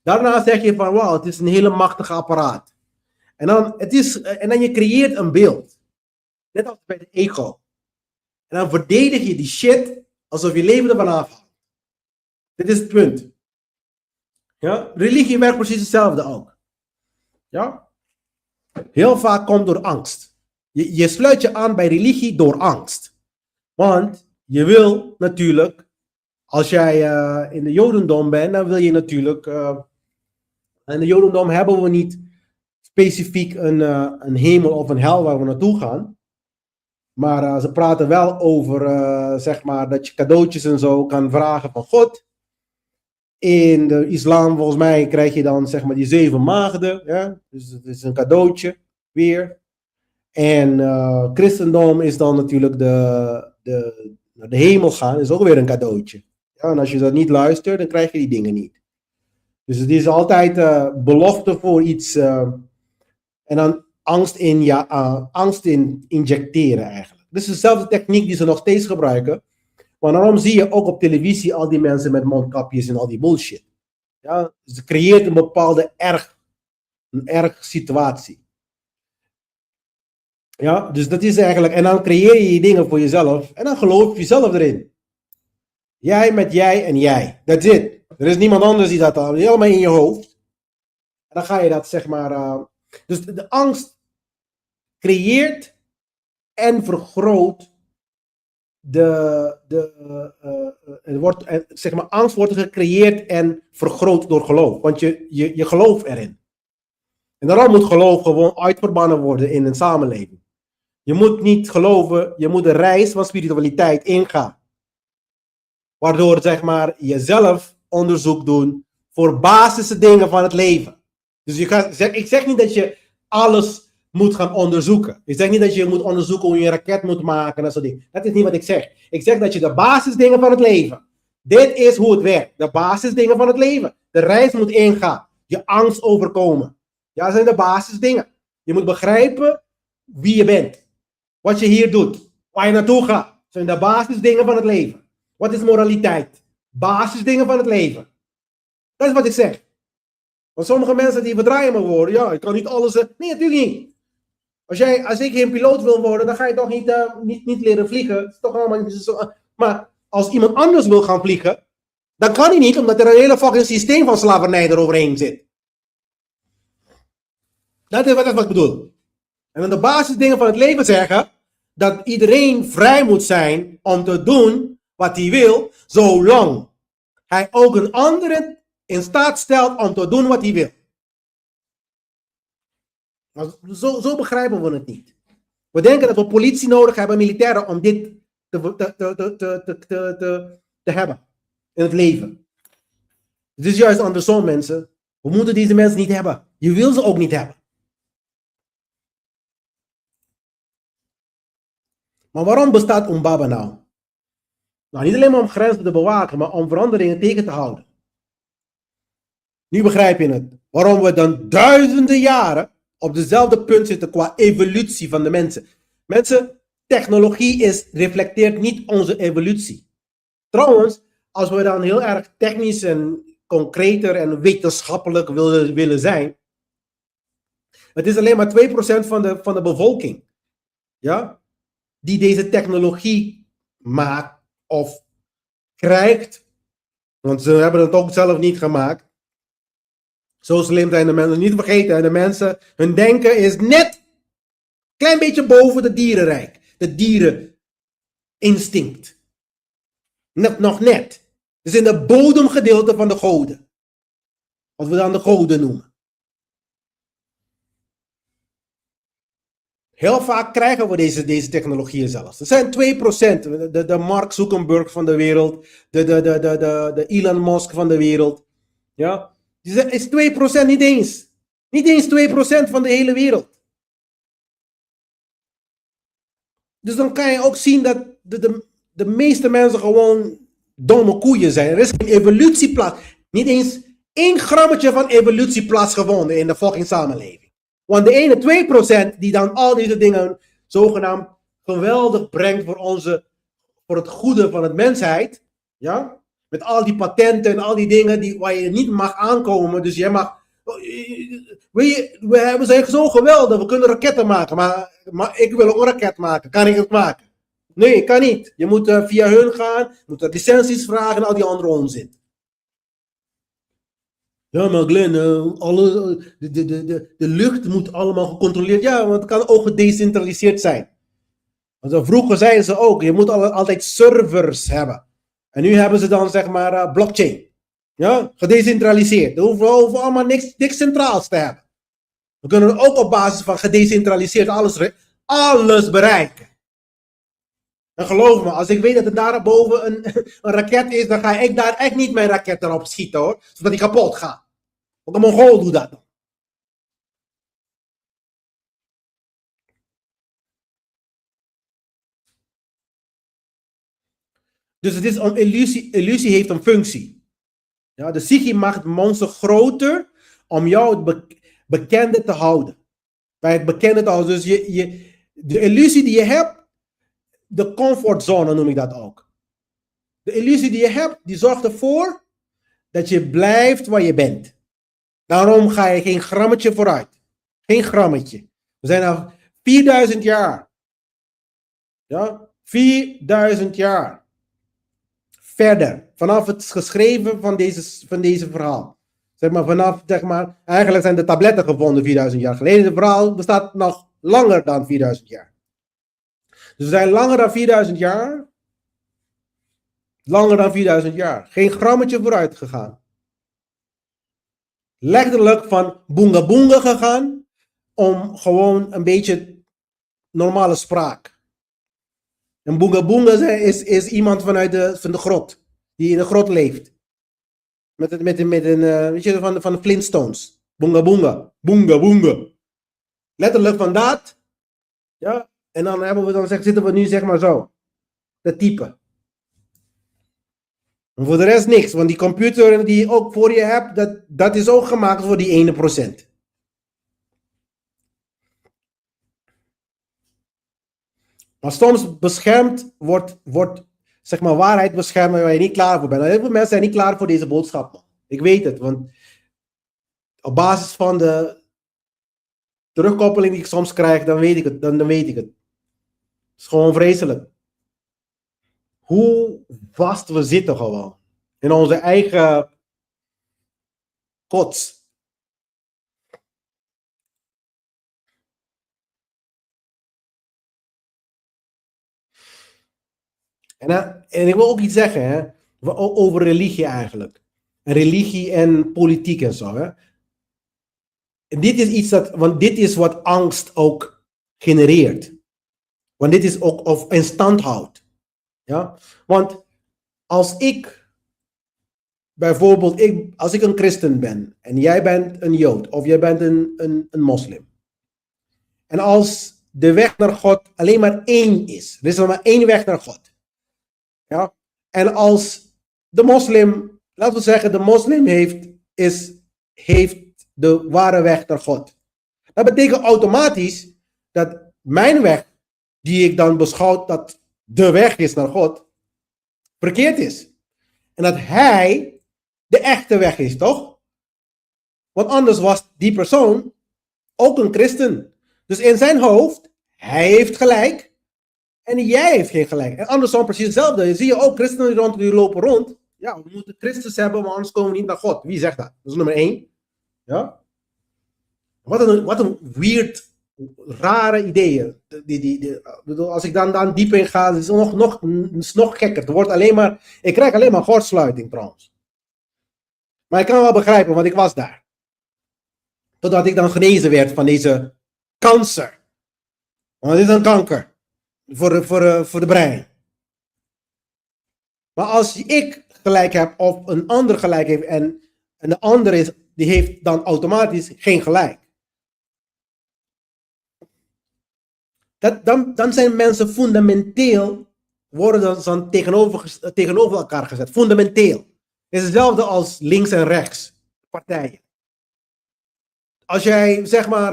Daarna zeg je van, wauw, het is een hele machtige apparaat. En dan je creëert een beeld. Net als bij de ego. En dan verdedig je die shit alsof je leven ervan afhangt. Dit is het punt. Ja? Religie werkt precies hetzelfde ook. Ja? Heel vaak komt door angst. Je sluit je aan bij religie door angst. Want je wil natuurlijk, als jij in de Jodendom bent, dan wil je natuurlijk, in de Jodendom hebben we niet specifiek een hemel of een hel waar we naartoe gaan. Maar ze praten wel over, zeg maar, dat je cadeautjes en zo kan vragen van God. In de islam, volgens mij, krijg je dan, zeg maar, die 7 maagden. Ja? Dus het is een cadeautje, weer. En christendom is dan natuurlijk naar de hemel gaan, is ook weer een cadeautje. Ja, en als je dat niet luistert, dan krijg je die dingen niet. Dus het is altijd belofte voor iets. En dan angst in injecteren eigenlijk. Dus dezelfde techniek die ze nog steeds gebruiken. Maar daarom zie je ook op televisie al die mensen met mondkapjes en al die bullshit. Ja, ze creëert een bepaalde erg situatie. Ja, dus dat is eigenlijk, en dan creëer je dingen voor jezelf en dan geloof je zelf erin. Jij met jij en jij. That's it. Er is niemand anders die dat al, helemaal in je hoofd. En dan ga je dat, zeg maar, dus de angst creëert en vergroot zeg maar, angst wordt gecreëerd en vergroot door geloof. Want je gelooft erin. En daarom moet geloof gewoon uitverbannen worden in een samenleving. Je moet niet geloven, je moet de reis van spiritualiteit ingaan. Waardoor, zeg maar, jezelf onderzoek doen voor basisse dingen van het leven. Dus ik zeg niet dat je alles moet gaan onderzoeken. Ik zeg niet dat je moet onderzoeken hoe je een raket moet maken en dat soort dingen. Dat is niet wat ik zeg. Ik zeg dat je de basisdingen van het leven. Dit is hoe het werkt. De basisdingen van het leven. De reis moet ingaan. Je angst overkomen. Ja, dat zijn de basisdingen. Je moet begrijpen wie je bent. Wat je hier doet. Waar je naartoe gaat. Dat zijn de basisdingen van het leven. Wat is moraliteit? Basisdingen van het leven. Dat is wat ik zeg. Want sommige mensen die verdraaien me woorden. Ja, ik kan niet alles. Nee, natuurlijk niet. Als ik geen piloot wil worden, dan ga je toch niet leren vliegen. Dat is toch allemaal niet zo. Maar als iemand anders wil gaan vliegen, dan kan hij niet, omdat er een hele fucking systeem van slavernij eroverheen zit. Dat is wat ik bedoel. En dan de basisdingen van het leven zeggen dat iedereen vrij moet zijn om te doen wat hij wil, zolang hij ook een andere in staat stelt om te doen wat hij wil. Zo begrijpen we het niet. We denken dat we politie nodig hebben, militairen, om dit te hebben in het leven. Het is juist andersom, mensen. We moeten deze mensen niet hebben. Je wil ze ook niet hebben. Maar waarom bestaat Umbaba nou? Nou, niet alleen maar om grenzen te bewaken, maar om veranderingen tegen te houden. Nu begrijp je het. Waarom we dan duizenden jaren op dezelfde punt zitten qua evolutie van de mensen. Mensen, technologie reflecteert niet onze evolutie. Trouwens, als we dan heel erg technisch en concreter en wetenschappelijk willen zijn. Het is alleen maar 2% van de bevolking. Ja, die deze technologie maakt of krijgt. Want ze hebben het ook zelf niet gemaakt. Zo slim zijn de mensen, niet vergeten. De mensen, hun denken is net een klein beetje boven het dierenrijk. De diereninstinct. Nog net. Dus in de bodemgedeelte van de goden. Wat we dan de goden noemen. Heel vaak krijgen we deze technologieën zelfs. Er zijn 2%. De Mark Zuckerberg van de wereld. De Elon Musk van de wereld. Ja. Het is 2% niet eens. Niet eens 2% van de hele wereld. Dus dan kan je ook zien dat de meeste mensen gewoon domme koeien zijn. Er is geen evolutie plaats. Niet eens 1 grammetje van evolutie plaatsgevonden in de fucking samenleving. Want de ene 2% die dan al deze dingen zogenaamd geweldig brengt voor het goede van de mensheid. Ja? Met al die patenten en al die dingen waar je niet mag aankomen. Dus jij mag. We zijn zo geweldig, we kunnen raketten maken. Maar ik wil ook een raket maken. Kan ik het maken? Nee, kan niet. Je moet via hun gaan, je moet licenties vragen en al die andere onzin. Ja, maar Glenn, de lucht moet allemaal gecontroleerd. Ja, want het kan ook gedecentraliseerd zijn. Want vroeger zeiden ze ook, je moet altijd servers hebben. En nu hebben ze dan zeg maar blockchain. Ja, gedecentraliseerd. We hoeven allemaal niks centraals te hebben. We kunnen ook op basis van gedecentraliseerd alles bereiken. En geloof me, als ik weet dat er daarboven een raket is, dan ga ik daar echt niet mijn raket erop schieten hoor. Zodat die kapot gaat. Ook een Mongool doet dat dan. Dus het is een illusie. Illusie heeft een functie. Ja, de psyche maakt het monster groter om jou het bekende te houden. Bij het bekende te houden. Dus de illusie die je hebt, de comfortzone noem ik dat ook. De illusie die je hebt, die zorgt ervoor dat je blijft waar je bent. Daarom ga je geen grammetje vooruit. Geen grammetje. We zijn al 4000 jaar. Ja, 4000 jaar. Verder, vanaf het geschreven van deze verhaal. Zeg maar, eigenlijk zijn de tabletten gevonden 4000 jaar geleden. Het verhaal bestaat nog langer dan 4000 jaar. Dus we zijn langer dan 4000 jaar. Langer dan 4000 jaar. Geen grammetje vooruit gegaan. Letterlijk van boonga boonga gegaan. Om gewoon een beetje normale spraak. Een boonga boonga is iemand van de grot. Die in de grot leeft. Met een weet je, van de Flintstones. Boonga boonga. Boonga boonga. Letterlijk van dat. Ja. En dan zitten we nu zeg maar zo. Te typen. En voor de rest niks. Want die computer die je ook voor je hebt. Dat is ook gemaakt voor die 1%. Maar soms beschermd wordt zeg maar waarheid beschermd waar je niet klaar voor bent. Heel veel mensen zijn niet klaar voor deze boodschap. Man. Ik weet het, want op basis van de terugkoppeling die ik soms krijg, dan weet ik het. Dan weet ik het. Het is gewoon vreselijk. Hoe vast we zitten gewoon. In onze eigen kots. En ik wil ook iets zeggen hè, over religie eigenlijk. Religie en politiek en zo. Hè. En dit is iets want dit is wat angst ook genereert. Want dit is ook of in stand houdt. Ja? Want als ik bijvoorbeeld, als ik een christen ben en jij bent een jood of jij bent een moslim. En als de weg naar God alleen maar één is. Er is maar één weg naar God. Ja? En als de moslim, laten we zeggen, de moslim heeft de ware weg naar God. Dat betekent automatisch dat mijn weg, die ik dan beschouw dat de weg is naar God, verkeerd is. En dat hij de echte weg is, toch? Want anders was die persoon ook een christen. Dus in zijn hoofd, hij heeft gelijk en jij heeft geen gelijk. En andersom precies hetzelfde. Je zie je ook christenen die lopen rond. Ja, we moeten Christus hebben, maar anders komen we niet naar God. Wie zegt dat? Dat is nummer 1. Ja? Wat een weird, rare ideeën. Als ik dan diep in ga, is het nog gekker. Het wordt ik krijg alleen maar kortsluiting trouwens. Maar ik kan wel begrijpen, want ik was daar. Totdat ik dan genezen werd van deze kanker. Want het is een kanker. Voor de brein. Maar als ik gelijk heb of een ander gelijk heeft en de ander die heeft dan automatisch geen gelijk. Dan zijn mensen fundamenteel, worden dan tegenover elkaar gezet. Fundamenteel. Het is hetzelfde als links en rechts partijen. Als jij zeg maar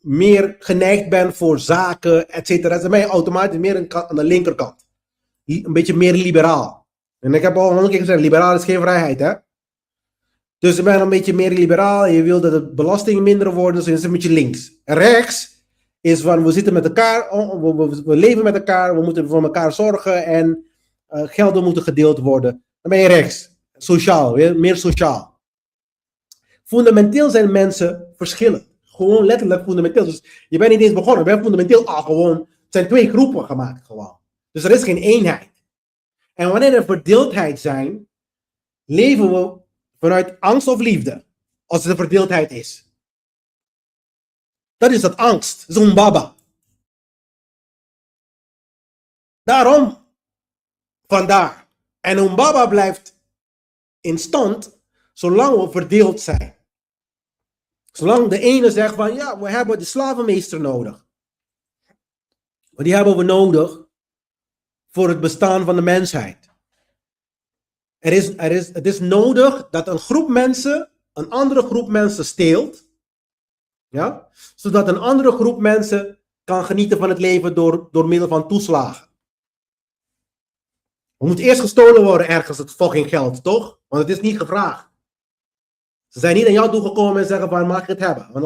meer geneigd bent voor zaken, et cetera, dan ben je automatisch meer aan de linkerkant. Een beetje meer liberaal. En ik heb al 100 keer gezegd, liberaal is geen vrijheid, hè. Dus je bent een beetje meer liberaal en je wil dat de belastingen minder worden, dus dan is het een beetje links. En rechts is van, we zitten met elkaar, we leven met elkaar, we moeten voor elkaar zorgen en gelden moeten gedeeld worden. Dan ben je rechts. Sociaal, meer sociaal. Fundamenteel zijn mensen verschillend. gewoon letterlijk fundamenteel. Dus je bent niet eens begonnen. We hebben fundamenteel al gewoon, het zijn 2 groepen gemaakt gewoon. Dus er is geen eenheid. En wanneer er verdeeldheid zijn, leven we vanuit angst of liefde. Als er verdeeldheid is. Dat is dat angst. Zo'n baba. Daarom, vandaar. En een baba blijft in stand, zolang we verdeeld zijn. Zolang de ene zegt van, ja, we hebben de slavenmeester nodig. Maar die hebben we nodig voor het bestaan van de mensheid. Het is nodig dat een groep mensen een andere groep mensen steelt. Ja? Zodat een andere groep mensen kan genieten van het leven door middel van toeslagen. Er moet eerst gestolen worden ergens het fucking geld, toch? Want het is niet gevraagd. Ze zijn niet aan jou toegekomen en zeggen van mag ik het hebben? Want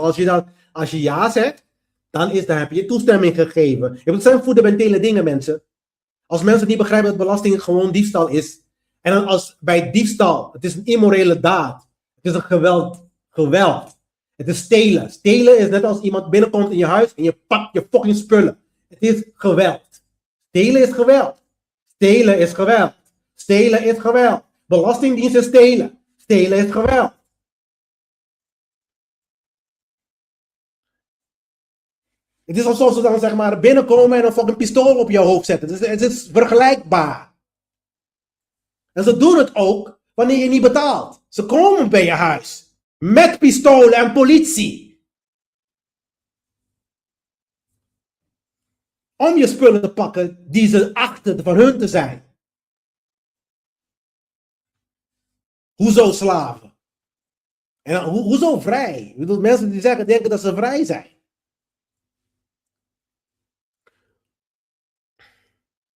als je ja zegt, dan heb je toestemming gegeven. Het zijn fundamentele dingen, mensen. Als mensen niet begrijpen dat belasting gewoon diefstal is. En dan als bij diefstal, het is een immorele daad. Het is een geweld. Het is stelen. Stelen is net als iemand binnenkomt in je huis en je pakt je fucking spullen. Het is geweld. Stelen is geweld. Stelen is geweld. Stelen is geweld. Belastingdienst is stelen. Stelen is geweld. Het is alsof ze dan zeg maar binnenkomen en een fucking pistool op je hoofd zetten. Het is vergelijkbaar. En ze doen het ook wanneer je niet betaalt. Ze komen bij je huis. Met pistolen en politie. Om je spullen te pakken die ze achten van hun te zijn. Hoezo slaven? En hoezo vrij? Ik bedoel, mensen die denken dat ze vrij zijn.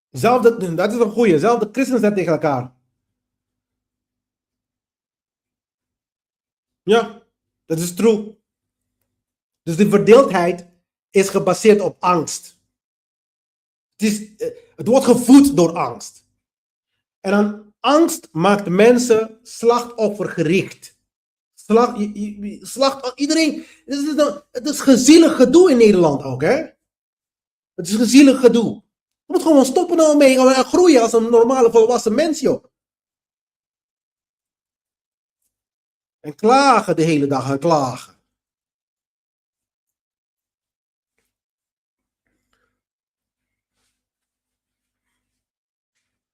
Dat is een goeie. Zelfs de christenen zeggen tegen elkaar. Ja, dat is true. Dus de verdeeldheid is gebaseerd op angst. Het wordt gevoed door angst. En dan angst maakt mensen slachtoffergericht. Iedereen. Het is gezielig gedoe in Nederland ook, hè? Het is gezielig gedoe. Je moet gewoon stoppen nou mee en groeien als een normale volwassen mens, joh. En klagen de hele dag en klagen.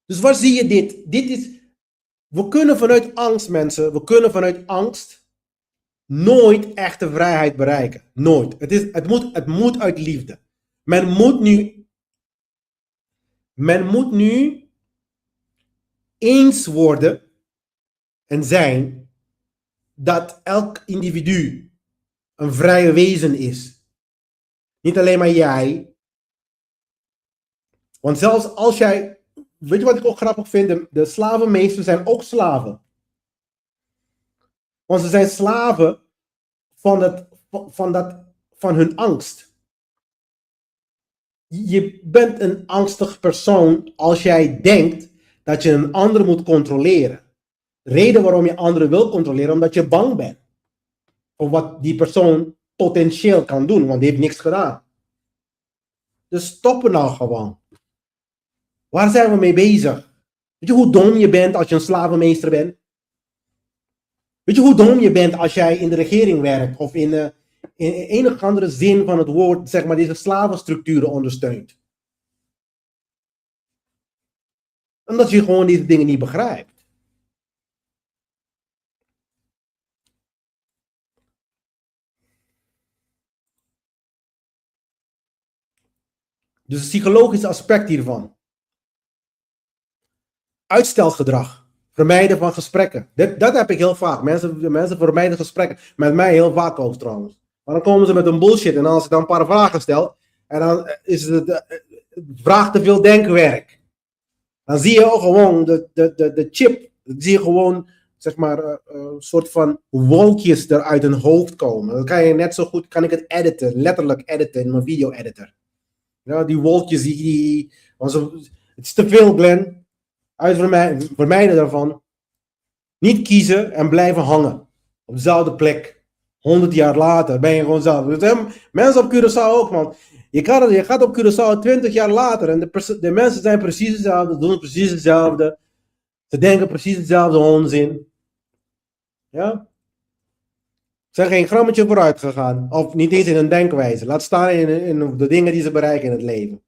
Dus waar zie je dit? We kunnen vanuit angst, mensen, vanuit angst nooit echte vrijheid bereiken. Nooit. Het moet uit liefde. Men moet nu eens worden en zijn dat elk individu een vrije wezen is. Niet alleen maar jij. Want zelfs als jij... Weet je wat ik ook grappig vind? De slavenmeesters zijn ook slaven. Want ze zijn slaven van hun angst. Je bent een angstig persoon als jij denkt dat je een ander moet controleren. De reden waarom je anderen wil controleren, omdat je bang bent. Voor wat die persoon potentieel kan doen, want die heeft niks gedaan. Dus stoppen nou gewoon. Waar zijn we mee bezig? Weet je hoe dom je bent als je een slavenmeester bent? Weet je hoe dom je bent als jij in de regering werkt of in enige andere zin van het woord, zeg maar, deze slavenstructuren ondersteunt? Omdat je gewoon deze dingen niet begrijpt. Dus het psychologische aspect hiervan. Uitstelgedrag. Vermijden van gesprekken. Dat heb ik heel vaak. Mensen vermijden gesprekken. Met mij heel vaak ook trouwens. Maar dan komen ze met een bullshit. En als ik dan een paar vragen stel. En dan is het vraag te veel denkwerk. Dan zie je ook gewoon de chip. Dan zie je gewoon, zeg maar, een soort van wolkjes er uit hun hoofd komen. Dan kan je net zo goed, kan ik het editen. Letterlijk editen in mijn video editor. Ja, die wolkjes, het is te veel, Glenn. Vermijden daarvan. Niet kiezen en blijven hangen. Op dezelfde plek. 100 jaar later ben je gewoon zelf. Mensen op Curaçao ook, man. Je gaat op Curaçao 20 jaar later en de mensen zijn precies hetzelfde, doen precies hetzelfde. Ze denken precies hetzelfde onzin. Ja? Ze zijn geen grammetje vooruit gegaan. Of niet eens in hun denkwijze. Laat staan in de dingen die ze bereiken in het leven.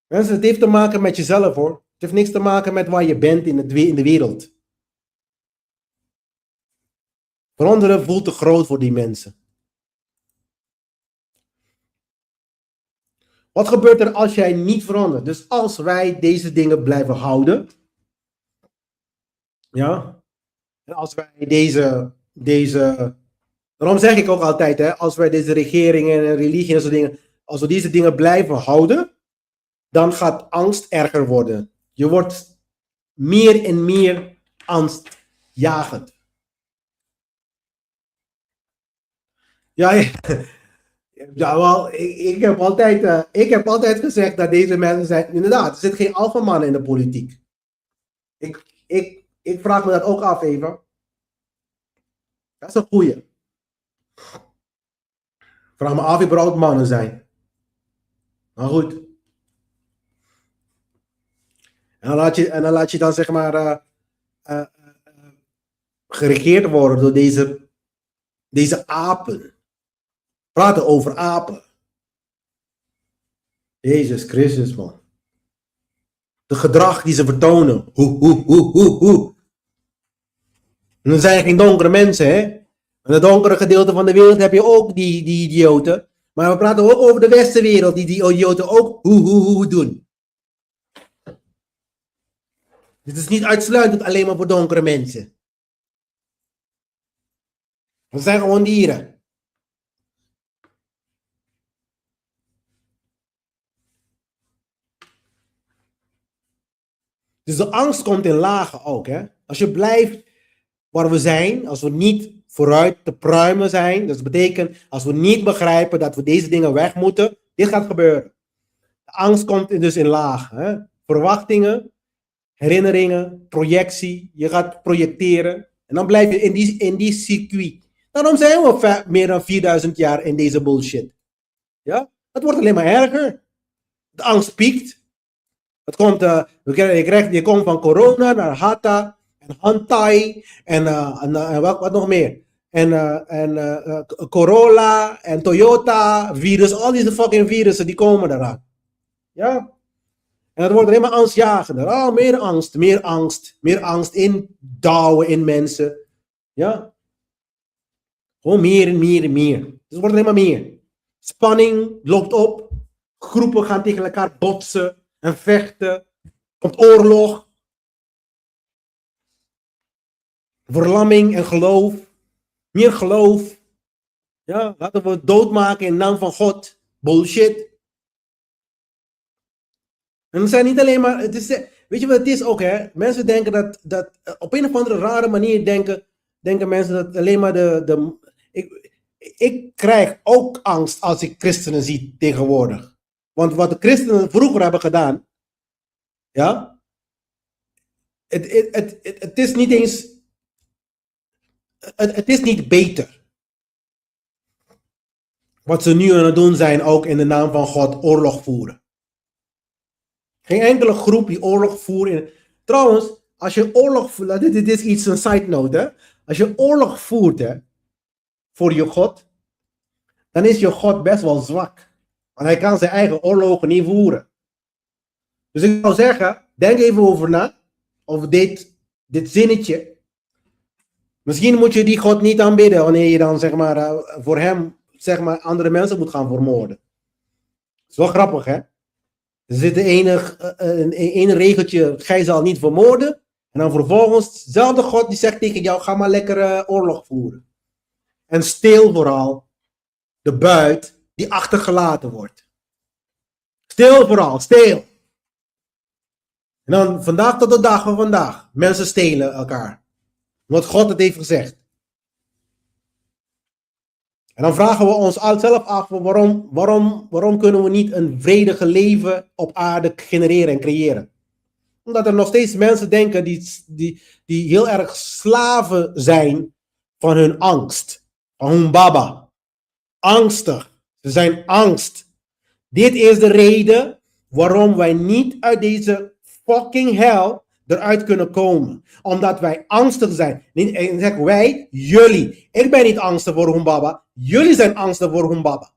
Mensen, het heeft te maken met jezelf, hoor. Het heeft niks te maken met waar je bent in de wereld. Veranderen voelt te groot voor die mensen. Wat gebeurt er als jij niet verandert? Dus als wij deze dingen blijven houden. Ja. En als wij deze. Daarom zeg ik ook altijd, hè, als wij deze regeringen en religie en zo dingen. Als we deze dingen blijven houden. Dan gaat angst erger worden. Je wordt meer en meer angstjagend. Ja, ja wel, ik heb altijd gezegd dat deze mensen zijn. Inderdaad, er zit geen alfaman in de politiek. Ik vraag me dat ook af even. Dat is een goeie. Ik vraag me af wie überhaupt mannen zijn. Maar goed. En dan laat je dan zeg maar geregeerd worden door deze apen. Praten over apen. Jezus Christus, man. De gedrag die ze vertonen. En dan zijn er geen donkere mensen, hè. In het donkere gedeelte van de wereld heb je ook die idioten. Maar we praten ook over de westenwereld, die idioten ook doen. Dit is niet uitsluitend alleen maar voor donkere mensen. We zijn gewoon dieren. Dus de angst komt in lagen ook, hè. Als je blijft waar we zijn, als we niet vooruit te pruimen zijn, dat betekent als we niet begrijpen dat we deze dingen weg moeten, dit gaat gebeuren. De angst komt dus in lagen, hè. Verwachtingen, herinneringen, projectie, je gaat projecteren en dan blijf je in die circuit. Daarom zijn we meer dan 4000 jaar in deze bullshit. Ja? Het wordt alleen maar erger. De angst piekt. Het komt, je komt van corona naar Hatta en Hantai en wat nog meer. En Corolla en Toyota virus, al deze fucking virussen die komen eraan. Ja? En het wordt alleen maar angstjagender. Oh, meer angst indouwen in mensen. Ja? Gewoon meer en meer en meer. Dus het wordt alleen maar meer. Spanning loopt op. Groepen gaan tegen elkaar botsen en vechten. Komt oorlog. Verlamming en geloof. Meer geloof. Ja, laten we het doodmaken in naam van God. Bullshit. En het zijn niet alleen maar. Weet je wat het is ook, hè? Mensen denken dat op een of andere rare manier denken mensen dat alleen maar ik krijg ook angst als ik christenen zie tegenwoordig. Want wat de christenen vroeger hebben gedaan, ja, het is niet eens, het is niet beter. Wat ze nu aan het doen zijn, ook in de naam van God, oorlog voeren. Geen enkele groep die oorlog voert. Trouwens, als je oorlog voert, dit is iets, een side note, hè. Als je oorlog voert, hè, voor je God, dan is je God best wel zwak. Want hij kan zijn eigen oorlogen niet voeren. Dus ik zou zeggen, denk even over na, over dit zinnetje. Misschien moet je die God niet aanbidden wanneer je dan zeg maar voor hem zeg maar andere mensen moet gaan vermoorden. Dat is wel grappig, hè? Er zit een regeltje, gij zal niet vermoorden. En dan vervolgens, dezelfde God die zegt tegen jou, ga maar lekker oorlog voeren. En steel vooral de buit die achtergelaten wordt. Steel vooral, steel. En dan vandaag tot de dag van vandaag, mensen stelen elkaar. Omdat God het heeft gezegd. En dan vragen we ons zelf af, waarom kunnen we niet een vredige leven op aarde genereren en creëren? Omdat er nog steeds mensen denken die heel erg slaven zijn van hun angst. Van hun baba. Angstig. Ze zijn angst. Dit is de reden waarom wij niet uit deze fucking hell eruit kunnen komen. Omdat wij angstig zijn. Niet, en zeg wij, jullie. Ik ben niet angstig voor hun baba. Jullie zijn angstig voor hun baba.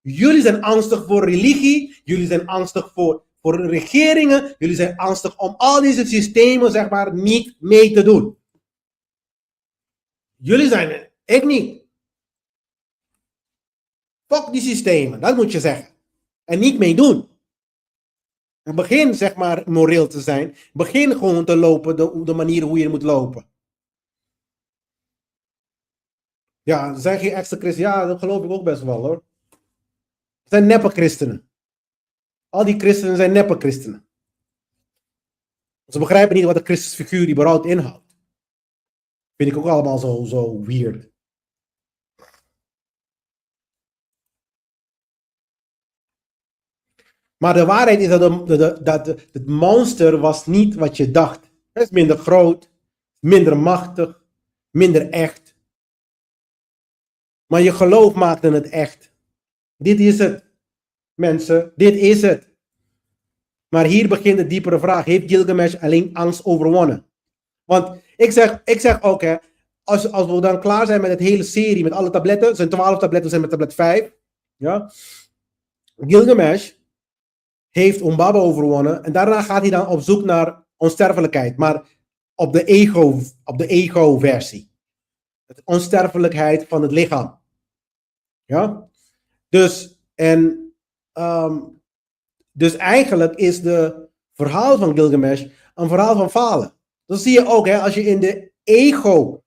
Jullie zijn angstig voor religie. Jullie zijn angstig voor regeringen. Jullie zijn angstig om al deze systemen, zeg maar, niet mee te doen. Jullie zijn er. Ik niet. Fuck die systemen. Dat moet je zeggen. En niet meedoen. En begin, zeg maar, moreel te zijn. Begin gewoon te lopen de manier hoe je moet lopen. Ja, er zijn geen extra christenen. Ja, dat geloof ik ook best wel, hoor. Het zijn neppe christenen. Al die christenen zijn neppe christenen. Ze begrijpen niet wat de Christusfiguur überhaupt inhoudt. Vind ik ook allemaal zo weird. Maar de waarheid is dat het monster was niet wat je dacht. Het is minder groot, minder machtig, minder echt. Maar je geloof maakte het echt. Dit is het, mensen. Dit is het. Maar hier begint de diepere vraag. Heeft Gilgamesh alleen angst overwonnen? Want ik zeg ook, hè, als we dan klaar zijn met het hele serie, met alle tabletten, er zijn 12 tabletten, we zijn met tablet 5. Ja? Gilgamesh heeft Umbaba overwonnen en daarna gaat hij dan op zoek naar onsterfelijkheid, maar op de ego-versie. De onsterfelijkheid van het lichaam. Ja? Dus eigenlijk is de verhaal van Gilgamesh een verhaal van falen. Dat zie je ook, hè, als je in de ego.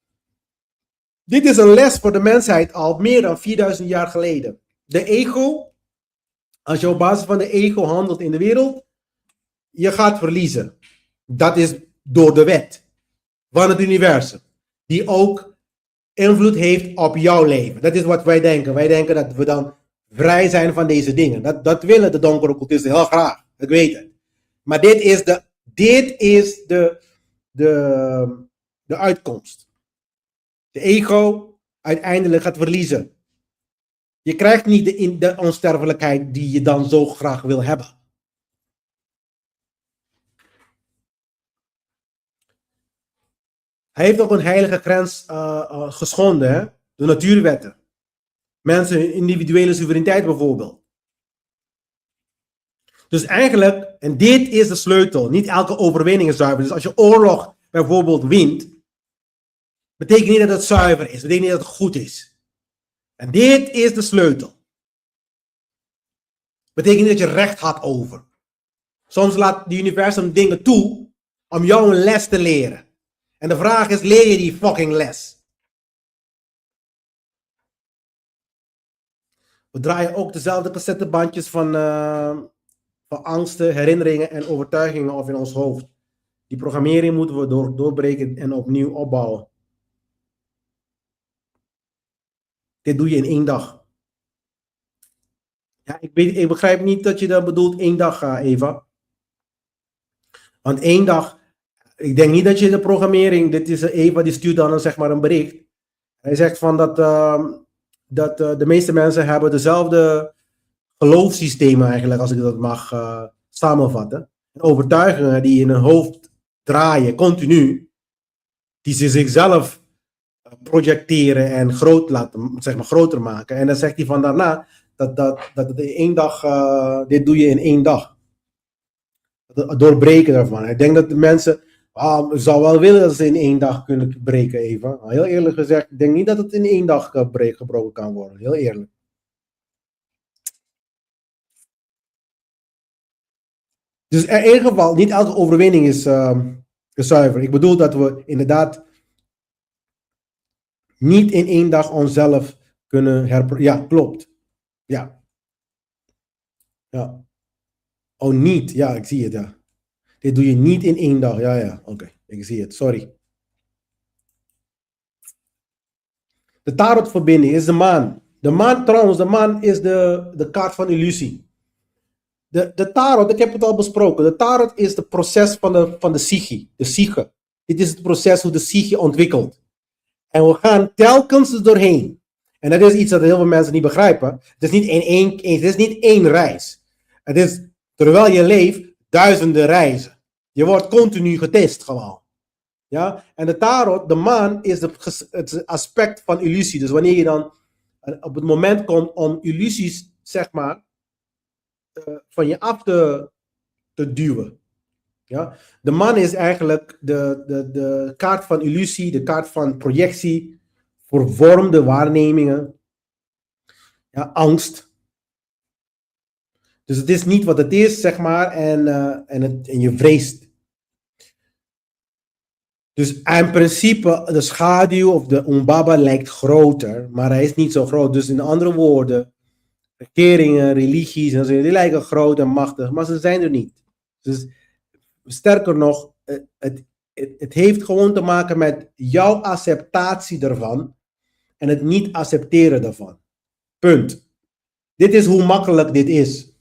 Dit is een les voor de mensheid al meer dan 4000 jaar geleden. De ego, als je op basis van de ego handelt in de wereld, je gaat verliezen. Dat is door de wet van het universum, die ook invloed heeft op jouw leven. Dat is wat wij denken. Wij denken dat we dan vrij zijn van deze dingen. Dat willen de donkere occultisten heel graag. Ik weet het. Maar dit is de uitkomst. De ego uiteindelijk gaat verliezen. Je krijgt niet de onsterfelijkheid die je dan zo graag wil hebben. Hij heeft ook een heilige grens geschonden, hè? De natuurwetten. Mensen, individuele soevereiniteit bijvoorbeeld. Dus eigenlijk, en dit is de sleutel, niet elke overwinning is zuiver. Dus als je oorlog bijvoorbeeld wint, betekent niet dat het zuiver is, betekent niet dat het goed is. En dit is de sleutel. Betekent niet dat je recht had over. Soms laat het universum dingen toe om jou een les te leren. En de vraag is, leer je die fucking les? We draaien ook dezelfde cassettebandjes van angsten, herinneringen en overtuigingen of in ons hoofd. Die programmering moeten we doorbreken en opnieuw opbouwen. Dit doe je in 1 dag. Ja, ik begrijp niet dat je dat bedoelt 1 dag, Eva. Want 1 dag, ik denk niet dat je de programmering, dit is Eva die stuurt dan zeg maar een bericht. Hij zegt van dat de meeste mensen hebben dezelfde geloofssystemen eigenlijk, als ik dat mag samenvatten. Overtuigingen die in hun hoofd draaien, continu, die ze zichzelf projecteren en groter maken. En dan zegt hij van daarna dat in 1 dag, dit doe je in 1 dag. Het doorbreken daarvan. Ik denk dat de mensen, zou wel willen dat ze in 1 dag kunnen breken, Eva. Heel eerlijk gezegd, ik denk niet dat het in 1 dag gebroken kan worden. Heel eerlijk. Dus in ieder geval, niet elke overwinning is zuiver. Ik bedoel dat we inderdaad niet in 1 dag onszelf kunnen Ja, klopt. Ja. Ja. Oh, niet. Ja, ik zie het, ja. Dit doe je niet in 1 dag. Ja. Oké, ik zie het. Sorry. De tarotverbinding is de maan. De maan trouwens, de maan is de kaart van illusie. De tarot, ik heb het al besproken. De tarot is het proces van de psyche. De psyche. Dit is het proces hoe de psyche ontwikkelt. En we gaan telkens er doorheen. En dat is iets dat heel veel mensen niet begrijpen. Het is niet één reis. Het is, terwijl je leeft, duizenden reizen. Je wordt continu getest gewoon. Ja? En de tarot, de maan, is het aspect van illusie. Dus wanneer je dan op het moment komt om illusies, zeg maar, van je af te duwen. Ja? De maan is eigenlijk de kaart van illusie, de kaart van projectie, vervormde waarnemingen, ja, angst. Dus het is niet wat het is, zeg maar, en je vreest. Dus in principe, de schaduw of de umbaba lijkt groter, maar hij is niet zo groot. Dus in andere woorden, regeringen, religies, en zo, die lijken groot en machtig, maar ze zijn er niet. Dus sterker nog, het heeft gewoon te maken met jouw acceptatie ervan en het niet accepteren daarvan. Punt. Dit is hoe makkelijk dit is.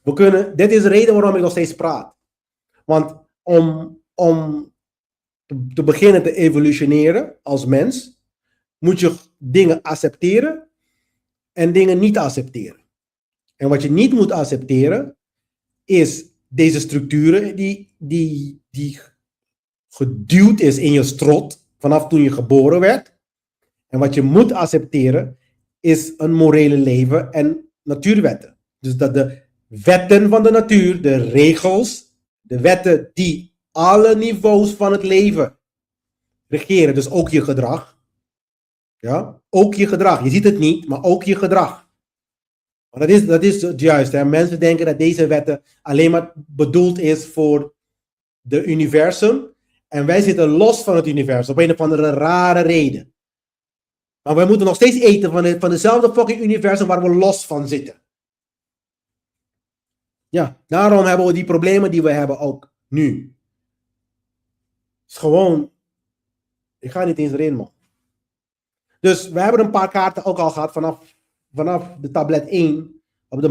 Dit is de reden waarom ik nog steeds praat. Want om te beginnen te evolutioneren als mens, moet je dingen accepteren en dingen niet accepteren. En wat je niet moet accepteren, is deze structuren die geduwd is in je strot vanaf toen je geboren werd. En wat je moet accepteren, is een morele leven en natuurwetten. Dus dat de wetten van de natuur, de regels, de wetten die alle niveaus van het leven regeren, dus ook je gedrag. Ja, ook je gedrag. Je ziet het niet, maar ook je gedrag. Maar dat is het juist. Hè? Mensen denken dat deze wetten alleen maar bedoeld is voor de universum. En wij zitten los van het universum, op een of andere rare reden. Maar wij moeten nog steeds eten van dezelfde fucking universum waar we los van zitten. Ja, daarom hebben we die problemen die we hebben ook nu. Het is gewoon, ik ga niet eens erin, man. Dus we hebben een paar kaarten ook al gehad vanaf de tablet 1. Op de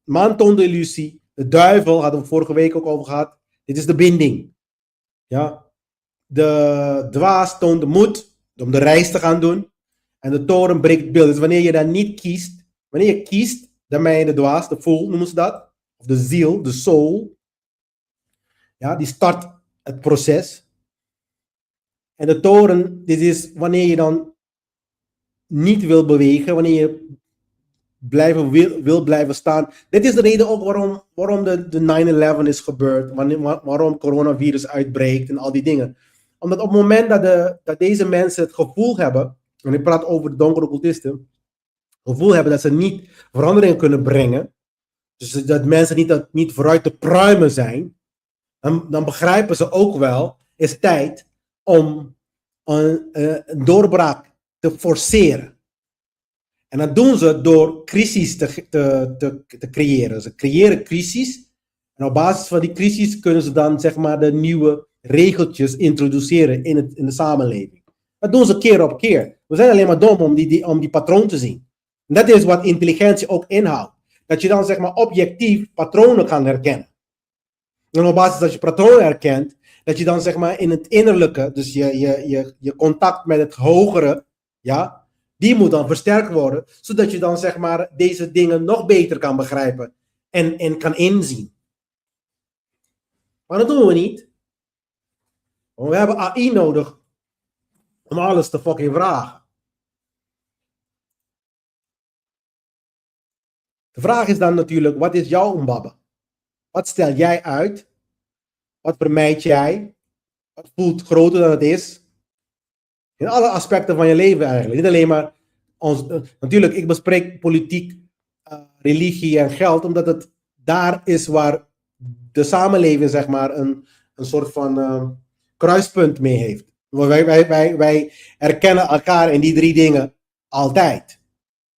maan toont de illusie. De duivel, hadden we vorige week ook over gehad. Dit is de binding. Ja. De dwaas toont de moed om de reis te gaan doen. En de toren breekt het beeld. Dus wanneer je dan niet kiest, wanneer je kiest, dan ben je de dwaas, de fool noemen ze dat. Of de ziel, de soul. Ja, die start het proces. En de toren, dit is wanneer je dan niet wil bewegen, wanneer je wil blijven staan. Dit is de reden ook waarom de 9/11 is gebeurd, waarom coronavirus uitbreekt en al die dingen. Omdat op het moment dat deze mensen het gevoel hebben, en ik praat over de donkere occultisten, het gevoel hebben dat ze niet veranderingen kunnen brengen, dus dat mensen niet vooruit te pruimen zijn, dan begrijpen ze ook wel, is tijd om een doorbraak te forceren. En dat doen ze door crisis te creëren. Ze creëren crisis. En op basis van die crisis kunnen ze dan, zeg maar, de nieuwe regeltjes introduceren in de samenleving. Dat doen ze keer op keer. We zijn alleen maar dom om die patroon te zien. En dat is wat intelligentie ook inhoudt. Dat je dan, zeg maar, objectief patronen kan herkennen. En op basis dat je patronen herkent, dat je dan, zeg maar, in het innerlijke, dus je contact met het hogere, ja, die moet dan versterkt worden, zodat je dan, zeg maar, deze dingen nog beter kan begrijpen en kan inzien. Maar dat doen we niet. Want we hebben AI nodig om alles te fucking vragen. De vraag is dan natuurlijk, wat is jouw umbaba? Wat stel jij uit? Wat vermijd jij? Wat voelt groter dan het is? In alle aspecten van je leven eigenlijk. Niet alleen maar natuurlijk, ik bespreek politiek, religie en geld, omdat het daar is waar de samenleving, zeg maar, een soort van kruispunt mee heeft. Wij herkennen elkaar in die drie dingen altijd.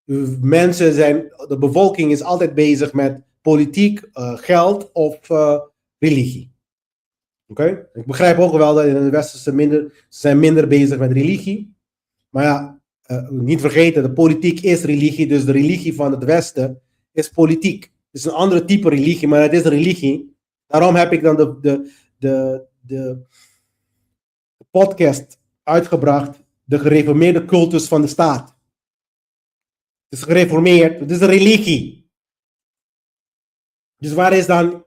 De bevolking is altijd bezig met politiek, geld of religie. Oké? Ik begrijp ook wel dat in het Westen ze zijn minder bezig met religie. Maar ja, niet vergeten, de politiek is religie, dus de religie van het Westen is politiek. Het is een andere type religie, maar het is religie. Daarom heb ik dan de podcast uitgebracht, de gereformeerde cultus van de staat. Het is gereformeerd, het is een religie. Dus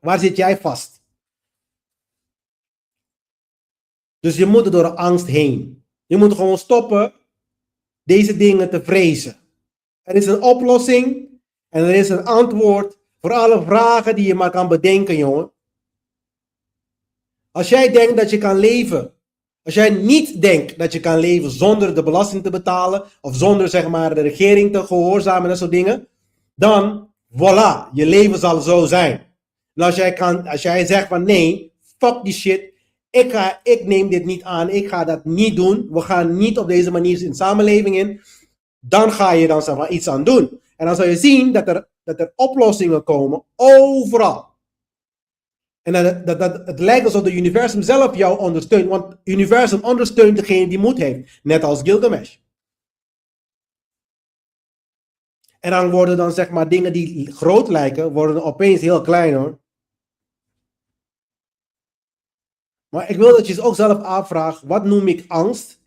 waar zit jij vast? Dus je moet er door de angst heen. Je moet gewoon stoppen deze dingen te vrezen. Er is een oplossing en er is een antwoord voor alle vragen die je maar kan bedenken, jongen. Als jij denkt dat je kan leven, als jij niet denkt dat je kan leven zonder de belasting te betalen of zonder zeg maar de regering te gehoorzamen en dat soort dingen, dan voilà, je leven zal zo zijn. En als jij zegt van nee, fuck die shit, ik neem dit niet aan, ik ga dat niet doen, we gaan niet op deze manier in samenleving in, dan ga je dan zeg maar iets aan doen. En dan zal je zien dat er oplossingen komen overal. En dat het lijkt alsof het universum zelf jou ondersteunt. Want het universum ondersteunt degene die moed heeft. Net als Gilgamesh. En dan worden dan zeg maar dingen die groot lijken, worden opeens heel klein hoor. Maar ik wil dat je je ook zelf afvraagt, wat noem ik angst?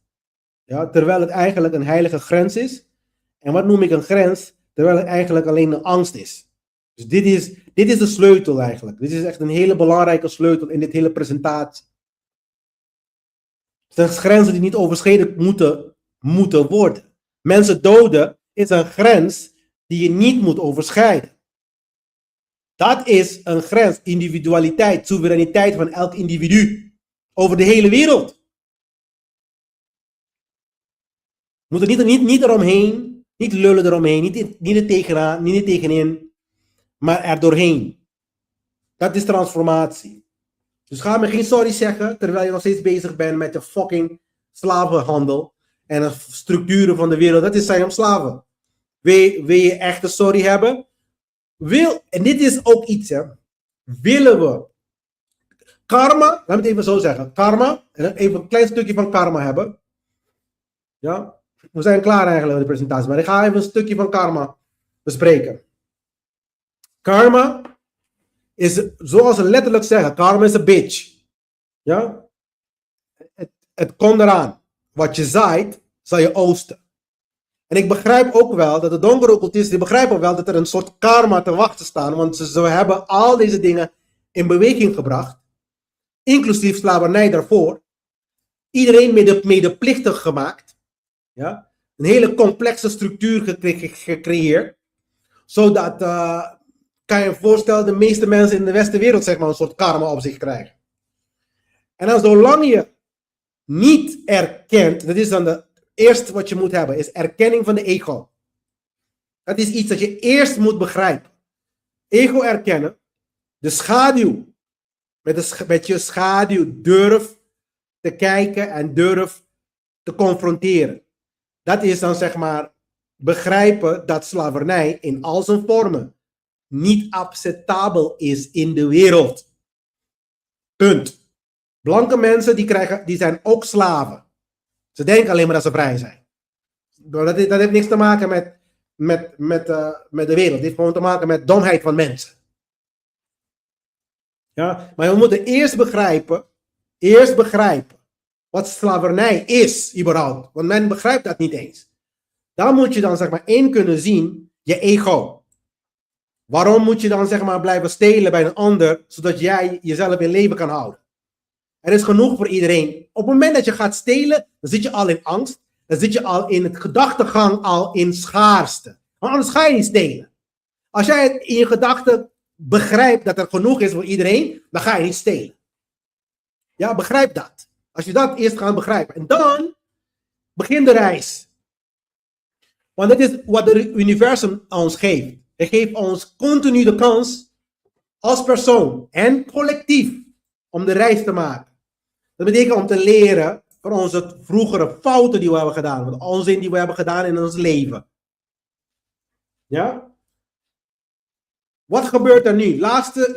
Ja, terwijl het eigenlijk een heilige grens is. En wat noem ik een grens, terwijl het eigenlijk alleen een angst is. Dus dit is de sleutel eigenlijk. Dit is echt een hele belangrijke sleutel in dit hele presentatie. Het zijn grenzen die niet overschreden moeten worden. Mensen doden is een grens die je niet moet overschrijden. Dat is een grens, individualiteit, soevereiniteit van elk individu. Over de hele wereld. We moeten niet eromheen, niet lullen eromheen, niet er tegenaan, niet er tegenin. Maar er doorheen. Dat is transformatie. Dus ga me geen sorry zeggen, terwijl je nog steeds bezig bent met de fucking slavenhandel en de structuren van de wereld. Dat zijn om slaven. Wil je echt een sorry hebben? En dit is ook iets, hè. Willen we karma, laat me het even zo zeggen, karma, en even een klein stukje van karma hebben. Ja, we zijn klaar eigenlijk met de presentatie, maar ik ga even een stukje van karma bespreken. Karma is, zoals ze letterlijk zeggen, karma is een bitch. Ja? Het komt eraan. Wat je zaait, zal je oosten. En ik begrijp ook wel dat de donkere occultisten, die begrijpen wel dat er een soort karma te wachten staan, want ze hebben al deze dingen in beweging gebracht, inclusief slavernij daarvoor. Iedereen medeplichtig gemaakt. Ja? Een hele complexe structuur gecreëerd, zodat... kan je je voorstellen, de meeste mensen in de westenwereld zeg maar een soort karma op zich krijgen. En dan zolang je niet erkent, dat is dan het eerste wat je moet hebben, is erkenning van de ego. Dat is iets dat je eerst moet begrijpen. Ego erkennen, de schaduw, met je schaduw durf te kijken en durf te confronteren. Dat is dan zeg maar begrijpen dat slavernij in al zijn vormen niet acceptabel is in de wereld. Punt. Blanke mensen die zijn ook slaven. Ze denken alleen maar dat ze vrij zijn. Dat heeft niks te maken met de wereld. Het heeft gewoon te maken met domheid van mensen. Ja? Maar we moeten eerst begrijpen wat slavernij is überhaupt. Want men begrijpt dat niet eens. Dan moet je dan zeg maar één kunnen zien, je ego. Waarom moet je dan zeg maar blijven stelen bij een ander, zodat jij jezelf in leven kan houden? Er is genoeg voor iedereen. Op het moment dat je gaat stelen, dan zit je al in angst. Dan zit je al in het gedachtegang al in schaarste. Maar anders ga je niet stelen. Als jij in je gedachten begrijpt dat er genoeg is voor iedereen, dan ga je niet stelen. Ja, begrijp dat. Als je dat eerst gaat begrijpen. En dan begint de reis. Want dat is wat het universum ons geeft. Het geeft ons continu de kans als persoon en collectief om de reis te maken. Dat betekent om te leren van onze vroegere fouten die we hebben gedaan. Van de onzin die we hebben gedaan in ons leven. Ja? Wat gebeurt er nu? Laatste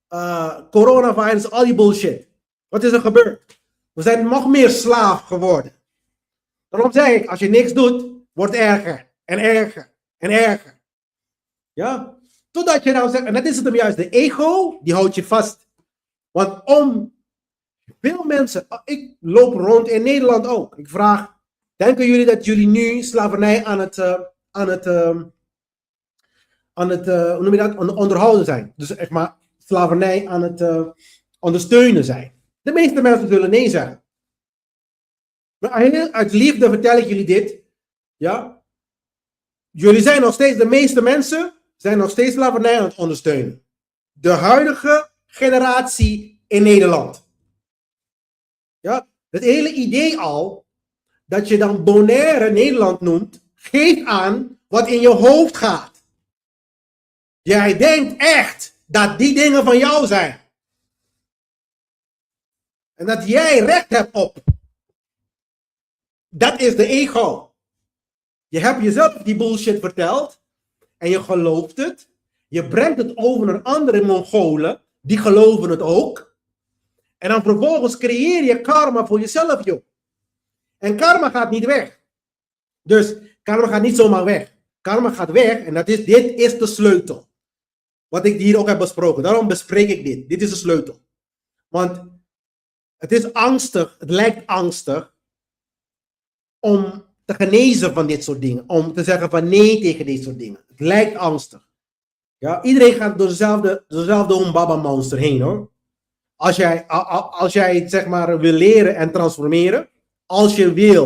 9/11 coronavirus, al die bullshit. Wat is er gebeurd? We zijn nog meer slaaf geworden. Daarom zeg ik, als je niks doet, wordt het erger en erger. En erger. Ja? Totdat je nou zegt, en dat is het hem juist, de ego, die houdt je vast. Want om Veel mensen, ik loop rond in Nederland ook. Ik vraag, denken jullie dat jullie nu slavernij hoe noem je dat, onderhouden zijn? Dus echt maar slavernij aan het ondersteunen zijn? De meeste mensen zullen nee zeggen. Maar uit liefde vertel ik jullie dit. Ja? Jullie zijn nog steeds, de meeste mensen zijn nog steeds slavernij aan het ondersteunen. De huidige generatie in Nederland. Ja? Het hele idee al, dat je dan Bonaire Nederland noemt, geeft aan wat in je hoofd gaat. Jij denkt echt dat die dingen van jou zijn. En dat jij recht hebt op. Dat is de ego. Je hebt jezelf die bullshit verteld. En je gelooft het. Je brengt het over naar andere Mongolen. Die geloven het ook. En dan vervolgens creëer je karma voor jezelf, joh. En karma gaat niet weg. Dus karma gaat niet zomaar weg. Karma gaat weg. En dit is de sleutel. Wat ik hier ook heb besproken. Daarom bespreek ik dit. Dit is de sleutel. Want het is angstig. Het lijkt angstig. Om te genezen van dit soort dingen. Om te zeggen van nee tegen dit soort dingen. Het lijkt angstig. Ja, iedereen gaat door dezelfde Humbaba monster heen, hoor. Als jij zeg maar wil leren en transformeren. Als je wil.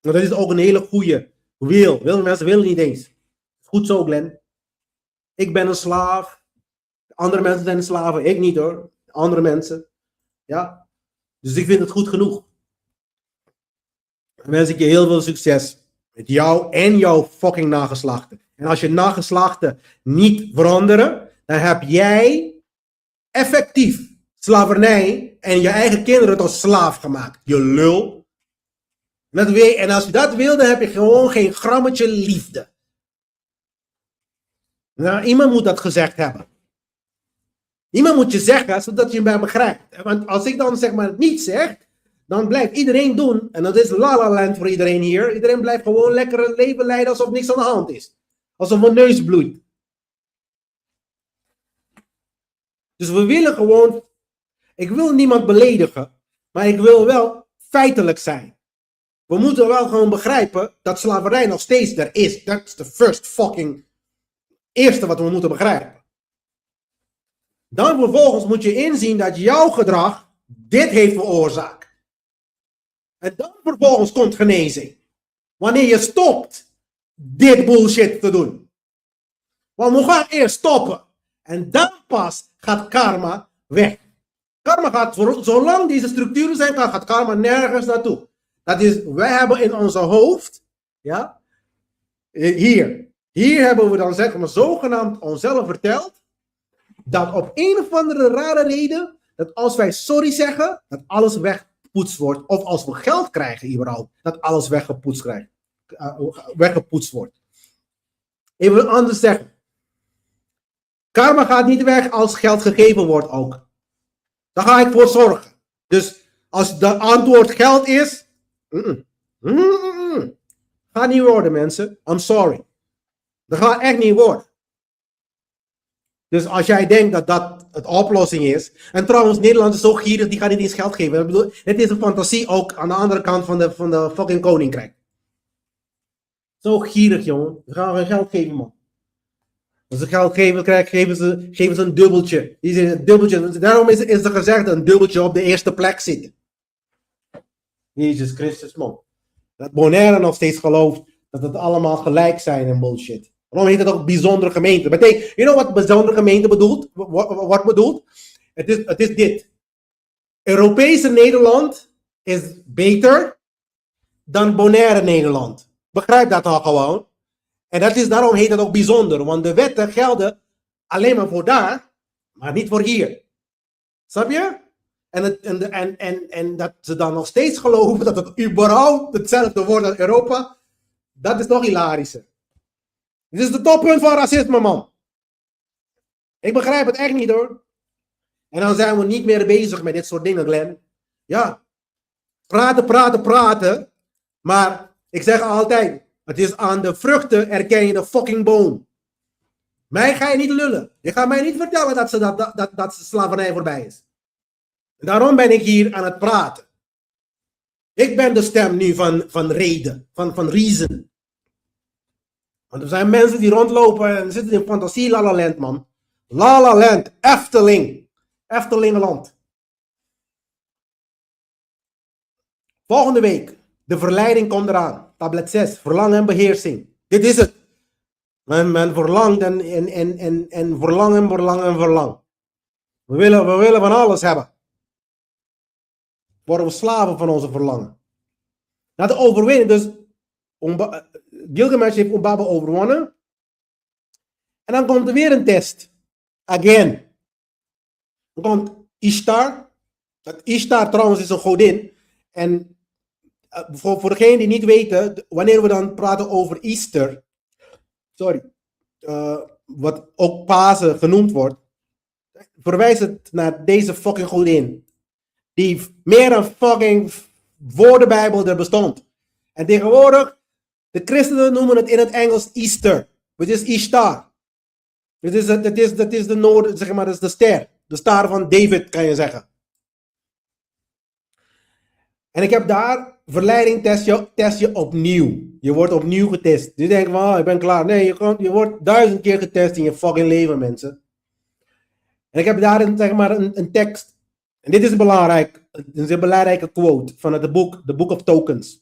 Want dat is ook een hele goede wil. Veel mensen willen niet eens. Goed zo, Glenn. Ik ben een slaaf. Andere mensen zijn slaven. Ik niet, hoor. Andere mensen. Ja. Dus ik vind het goed genoeg. Dan wens ik je heel veel succes. Met jou en jouw fucking nageslachten. En als je nageslachten niet veranderen. Dan heb jij effectief slavernij. En je eigen kinderen tot slaaf gemaakt. Je lul. En als je dat wil, dan heb je gewoon geen grammetje liefde. Nou, iemand moet dat gezegd hebben. Iemand moet je zeggen, zodat je mij begrijpt. Want als ik dan zeg maar het niet zeg, dan blijft iedereen doen. En dat is la la land voor iedereen hier. Iedereen blijft gewoon lekker een leven leiden alsof niks aan de hand is. Alsof mijn neus bloeit. Dus we willen gewoon, ik wil niemand beledigen, maar ik wil wel feitelijk zijn. We moeten wel gewoon begrijpen dat slavernij nog steeds er is. Dat is de eerste wat we moeten begrijpen. Dan vervolgens moet je inzien dat jouw gedrag dit heeft veroorzaakt. En dan vervolgens komt genezing. Wanneer je stopt dit bullshit te doen. Want we gaan eerst stoppen. En dan pas gaat karma weg. Karma gaat, zolang deze structuren zijn, gaat karma nergens naartoe. Dat is, wij hebben in onze hoofd, ja, hier hebben we dan zeg maar zogenaamd onszelf verteld, dat op een of andere rare reden, dat als wij sorry zeggen, dat alles weggepoetst wordt. Of als we geld krijgen überhaupt, dat alles weggepoetst wordt. Even anders zeggen. Karma gaat niet weg als geld gegeven wordt ook. Daar ga ik voor zorgen. Dus als de antwoord geld is, gaat niet worden, mensen. I'm sorry. Dat gaat echt niet worden. Dus als jij denkt dat dat het oplossing is. En trouwens, Nederland is zo gierig, die gaan niet eens geld geven. Ik bedoel, het is een fantasie ook aan de andere kant van de fucking koninkrijk. Zo gierig, jongen. We gaan geen geld geven, man. Als ze geld geven, geven ze een dubbeltje. Daarom is er gezegd een dubbeltje op de eerste plek zitten. Jezus Christus, man. Dat Bonaire nog steeds gelooft dat het allemaal gelijk zijn en bullshit. Waarom heet het ook bijzondere gemeente? Betekent, you know wat bijzondere gemeente bedoelt? Wat bedoelt? Het is dit. Europese Nederland is beter dan Bonaire Nederland. Begrijp dat al gewoon. En daarom heet het ook bijzonder. Want de wetten gelden alleen maar voor daar, maar niet voor hier. Snap je? En dat ze dan nog steeds geloven dat het überhaupt hetzelfde wordt als Europa. Dat is toch hilarischer. Dit is de toppunt van racisme, man. Ik begrijp het echt niet, hoor. En dan zijn we niet meer bezig met dit soort dingen, Glenn. Ja. Praten. Maar ik zeg altijd, het is aan de vruchten herken je de fucking boom. Mij ga je niet lullen. Je gaat mij niet vertellen dat slavernij voorbij is. Daarom ben ik hier aan het praten. Ik ben de stem nu van reden, van reason. Want er zijn mensen die rondlopen en zitten in fantasie La La Land, man. La La Land, Efteling. Eftelingenland. Volgende week, de verleiding komt eraan. Tablet 6, verlangen en beheersing. Dit is het. Men verlangt en verlangt. We willen van alles hebben. Worden we slaven van onze verlangen. Na de overwinning, dus Gilgamesh heeft Umbaba overwonnen. En dan komt er weer een test. Again. Dan komt Ishtar. Ishtar trouwens is een godin. En voor degenen die niet weten, wanneer we dan praten over Easter, wat ook Pasen genoemd wordt, verwijst het naar deze fucking godin. Die meer dan fucking voor de Bijbel er bestond. En tegenwoordig, de christenen noemen het in het Engels Easter. Which is Ishtar. Dat is de noord, zeg maar, dat is de ster. De star van David, kan je zeggen. En ik heb daar, verleiding test je opnieuw. Je wordt opnieuw getest. Je denkt van, oh, ik ben klaar. Nee, je wordt 1000 keer getest in je fucking leven, mensen. En ik heb daar een tekst. En dit is belangrijk. Dit is een belangrijke quote van het boek, The Book of Tokens. Ik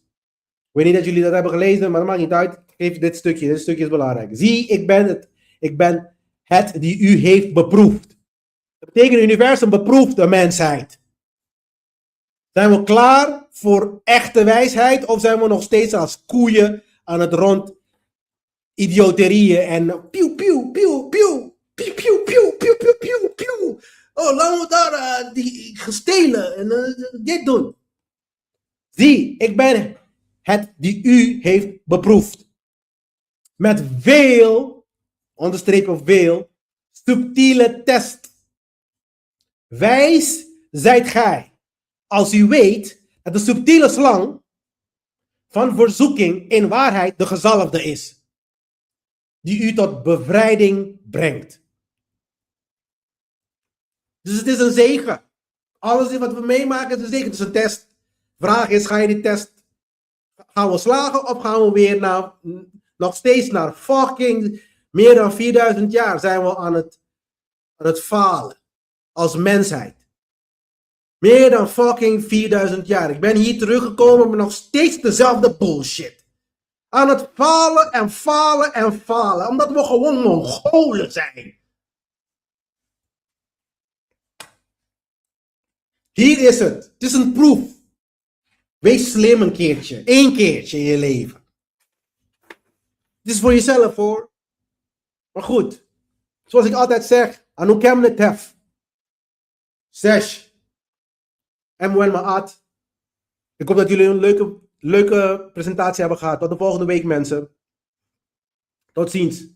weet niet dat jullie dat hebben gelezen, maar dat maakt niet uit. Geef dit stukje. Dit stukje is belangrijk. Zie, ik ben het die u heeft beproefd. Dat betekent het universum beproeft de mensheid. Zijn we klaar voor echte wijsheid of zijn we nog steeds als koeien aan het rond idioterieën en pieuw, pieuw, pieuw, pieuw, pieuw, pieuw, pieuw, pieuw, pieuw, pieuw, pieuw. Oh, laten we daar die gestelen en dit doen. Zie, ik ben het die u heeft beproefd. Met veel, onderstrepen veel, subtiele test. Wijs zijt gij. Als u weet dat de subtiele slang van verzoeking in waarheid de gezalfde is. Die u tot bevrijding brengt. Dus het is een zegen. Alles wat we meemaken is een zegen. Het is een test. Vraag is, ga je die test, gaan we slagen of gaan we weer nog steeds naar fucking meer dan 4000 jaar zijn we aan het falen. Als mensheid. Meer dan fucking 4000 jaar. Ik ben hier teruggekomen met nog steeds dezelfde bullshit. Aan het falen en falen en falen. Omdat we gewoon Mongolen zijn. Hier is het. Het is een proef. Wees slim een keertje. Eén keertje in je leven. Het is voor jezelf hoor. Maar goed. Zoals ik altijd zeg. Anu kemne tef. 6. En Maat. Ik hoop dat jullie een leuke presentatie hebben gehad. Tot de volgende week mensen. Tot ziens.